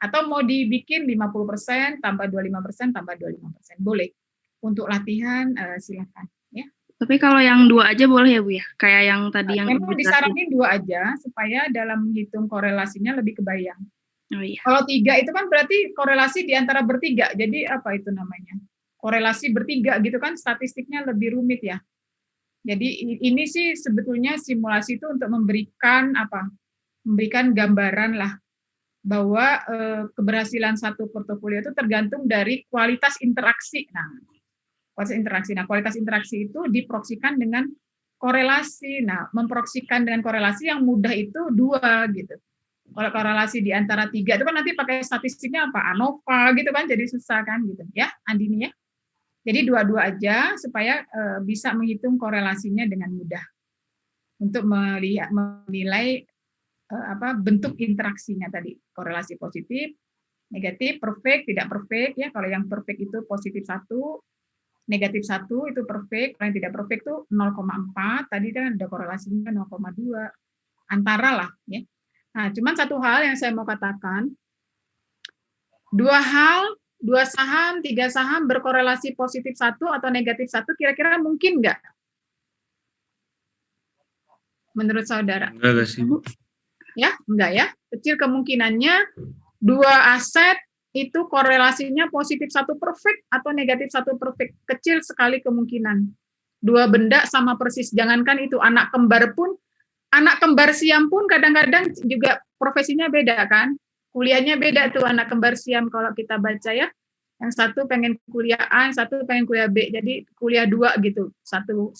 Atau mau dibikin 50% tambah 25% tambah 25%, boleh. Untuk latihan silakan ya. Tapi kalau yang 2 aja boleh ya Bu ya? Kayak yang tadi yang memang disaranin 2 aja supaya dalam menghitung korelasinya lebih kebayang. Oh iya. Kalau 3 itu kan berarti korelasi di antara bertiga. Jadi apa itu namanya? Korelasi bertiga gitu kan, statistiknya lebih rumit ya. Jadi ini sih sebetulnya simulasi itu untuk memberikan gambaran lah bahwa keberhasilan satu portofolio itu tergantung dari kualitas interaksi. Kualitas interaksi itu diproksikan dengan korelasi. Nah, memproksikan dengan korelasi yang mudah itu 2 gitu. Kalau korelasi di antara 3 itu kan nanti pakai statistiknya apa? ANOVA gitu kan, jadi susah kan gitu ya, Andini ya. Jadi 2 aja supaya bisa menghitung korelasinya dengan mudah untuk menilai bentuk interaksinya tadi, korelasi positif, negatif, perfect, tidak perfect ya. Kalau yang perfect itu positif 1, negatif 1 itu perfect, kalau yang tidak perfect itu 0,4, tadi kan ada korelasinya 0,2, antara lah ya. Nah, cuman satu hal yang saya mau katakan, 2 saham, 3 saham berkorelasi positif 1 atau negatif 1, kira-kira mungkin nggak? Menurut saudara? Enggak sih, Bu. Ya, enggak ya. Kecil kemungkinannya 2 aset itu korelasinya positif 1 perfect atau negatif 1 perfect. Kecil sekali kemungkinan. 2 benda sama persis. Jangankan itu, anak kembar siam pun kadang-kadang juga profesinya beda kan. Kuliahnya beda tuh anak kembar siam kalau kita baca ya. Yang satu pengen kuliah A, yang satu pengen kuliah B. Jadi kuliah 2 gitu. Satu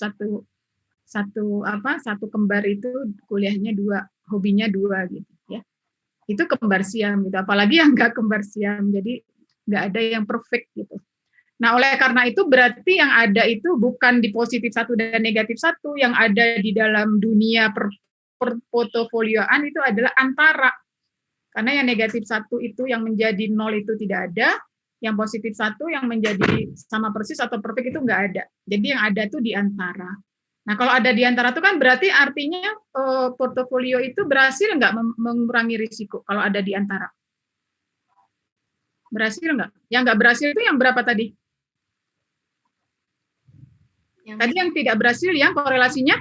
satu kembar itu kuliahnya 2, hobinya 2 gitu ya. Itu kembar siam gitu. Apalagi yang enggak kembar siam. Jadi enggak ada yang perfect gitu. Nah, oleh karena itu berarti yang ada itu bukan di positif 1 dan negatif 1, yang ada di dalam dunia portofolioan itu adalah antara. Karena yang negatif 1 itu yang menjadi 0 itu tidak ada, yang positif 1 yang menjadi sama persis atau perfect itu enggak ada. Jadi yang ada itu di antara. Nah, kalau ada di antara itu kan berarti artinya portofolio itu berhasil enggak mengurangi risiko kalau ada di antara? Berhasil enggak? Yang enggak berhasil itu yang berapa tadi? Tadi yang tidak berhasil yang korelasinya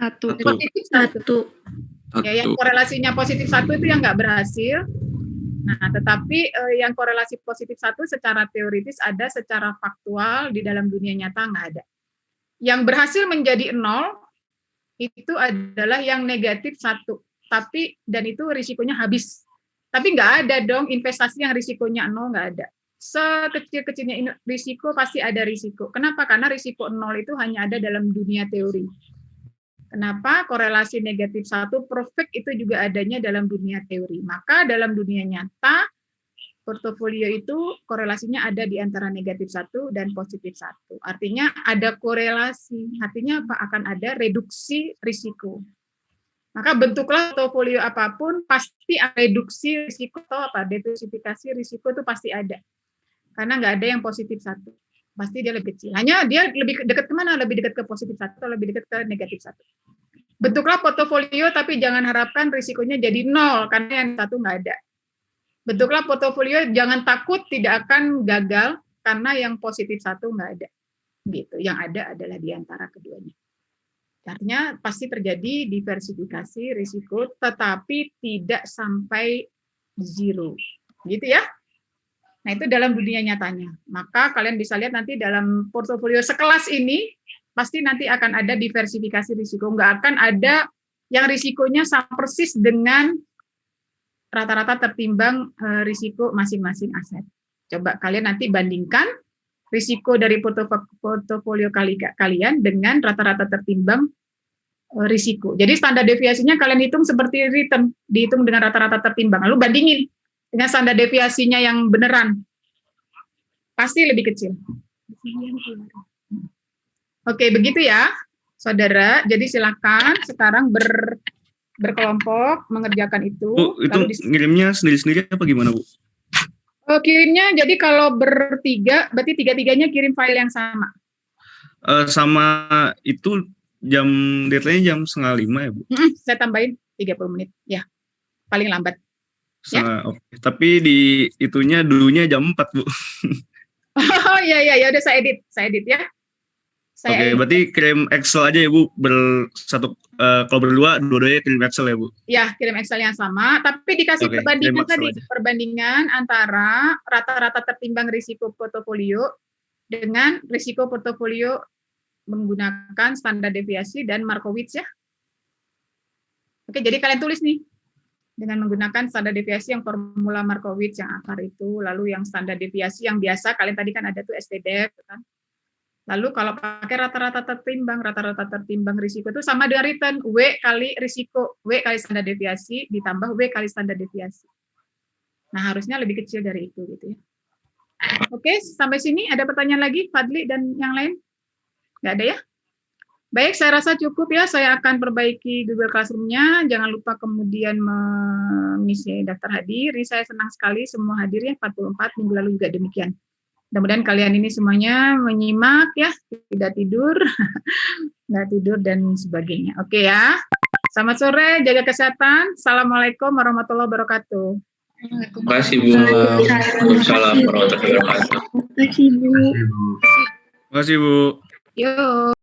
1. positif 1. Ya, yang korelasinya positif 1 itu yang enggak berhasil. Nah, tetapi yang korelasi positif 1 secara teoritis ada, secara faktual di dalam dunia nyata enggak ada. Yang berhasil menjadi 0 itu adalah yang negatif 1. Dan itu risikonya habis. Tapi enggak ada dong investasi yang risikonya 0, enggak ada. Sekecil-kecilnya risiko pasti ada risiko. Kenapa? Karena risiko 0 itu hanya ada dalam dunia teori. Kenapa? Korelasi negatif 1 perfect itu juga adanya dalam dunia teori. Maka dalam dunia nyata, portofolio itu korelasinya ada di antara negatif 1 dan positif 1. Artinya ada korelasi. Artinya apa? Akan ada reduksi risiko. Maka bentuklah portofolio apapun, pasti reduksi risiko atau diversifikasi risiko itu pasti ada. Karena nggak ada yang positif 1. Pasti dia lebih kecil. Hanya dia lebih dekat kemana? Lebih dekat ke positif 1 atau lebih dekat ke negatif 1. Bentuklah portofolio, tapi jangan harapkan risikonya jadi 0, karena yang 1 nggak ada. Bentuklah portofolio, jangan takut tidak akan gagal, karena yang positif 1 nggak ada. Gitu. Yang ada adalah di antara keduanya. Artinya pasti terjadi diversifikasi risiko, tetapi tidak sampai zero. Gitu ya. Nah, itu dalam dunia nyatanya. Maka kalian bisa lihat nanti dalam portofolio sekelas ini, pasti nanti akan ada diversifikasi risiko. Nggak akan ada yang risikonya sama persis dengan rata-rata tertimbang risiko masing-masing aset. Coba kalian nanti bandingkan risiko dari portofolio kalian dengan rata-rata tertimbang risiko. Jadi standar deviasinya kalian hitung seperti return, dihitung dengan rata-rata tertimbang. Lalu bandingin dengan standar deviasinya yang beneran, pasti lebih kecil. Oke, begitu ya, saudara. Jadi silakan sekarang berkelompok mengerjakan itu. Bu, itu ngirimnya sendiri-sendiri apa gimana, Bu? Kirimnya, jadi kalau bertiga, berarti tiga-tiganya kirim file yang sama. Sama itu deadline-nya jam 4:30 ya, Bu? Saya tambahin 30 menit, ya, paling lambat. Ya? Okay. Tapi di itunya dulunya jam 4, Bu. Oh iya, udah saya edit ya. Oke, berarti kirim Excel aja ya, Bu. Kalau berdua, dua-duanya kirim Excel ya, Bu. Ya, kirim Excel yang sama, tapi dikasih perbandingan tadi, perbandingan antara rata-rata tertimbang risiko portofolio dengan risiko portofolio menggunakan standar deviasi dan Markowitz ya. Oke, jadi kalian tulis nih dengan menggunakan standar deviasi yang formula Markowitz yang akar itu, lalu yang standar deviasi yang biasa kalian tadi kan ada tuh STDF kan. Lalu kalau pakai rata-rata tertimbang risiko itu sama dengan return W kali risiko, W kali standar deviasi ditambah W kali standar deviasi. Nah, harusnya lebih kecil dari itu gitu ya. Oke, sampai sini ada pertanyaan lagi Fadli dan yang lain? Nggak ada ya? Baik, saya rasa cukup ya. Saya akan perbaiki Google Classroom-nya. Jangan lupa kemudian mengisi daftar hadir. Saya senang sekali semua hadir ya, 44, minggu lalu juga demikian. Mudah-mudahan kalian ini semuanya menyimak ya, tidak tidur, nggak tidur dan sebagainya. Oke ya. Selamat sore, jaga kesehatan. Assalamualaikum warahmatullahi wabarakatuh. Terima kasih, Bu. Waalaikumsalam warahmatullahi wabarakatuh. Terima kasih, Bu. Terima kasih, Bu. Yuk.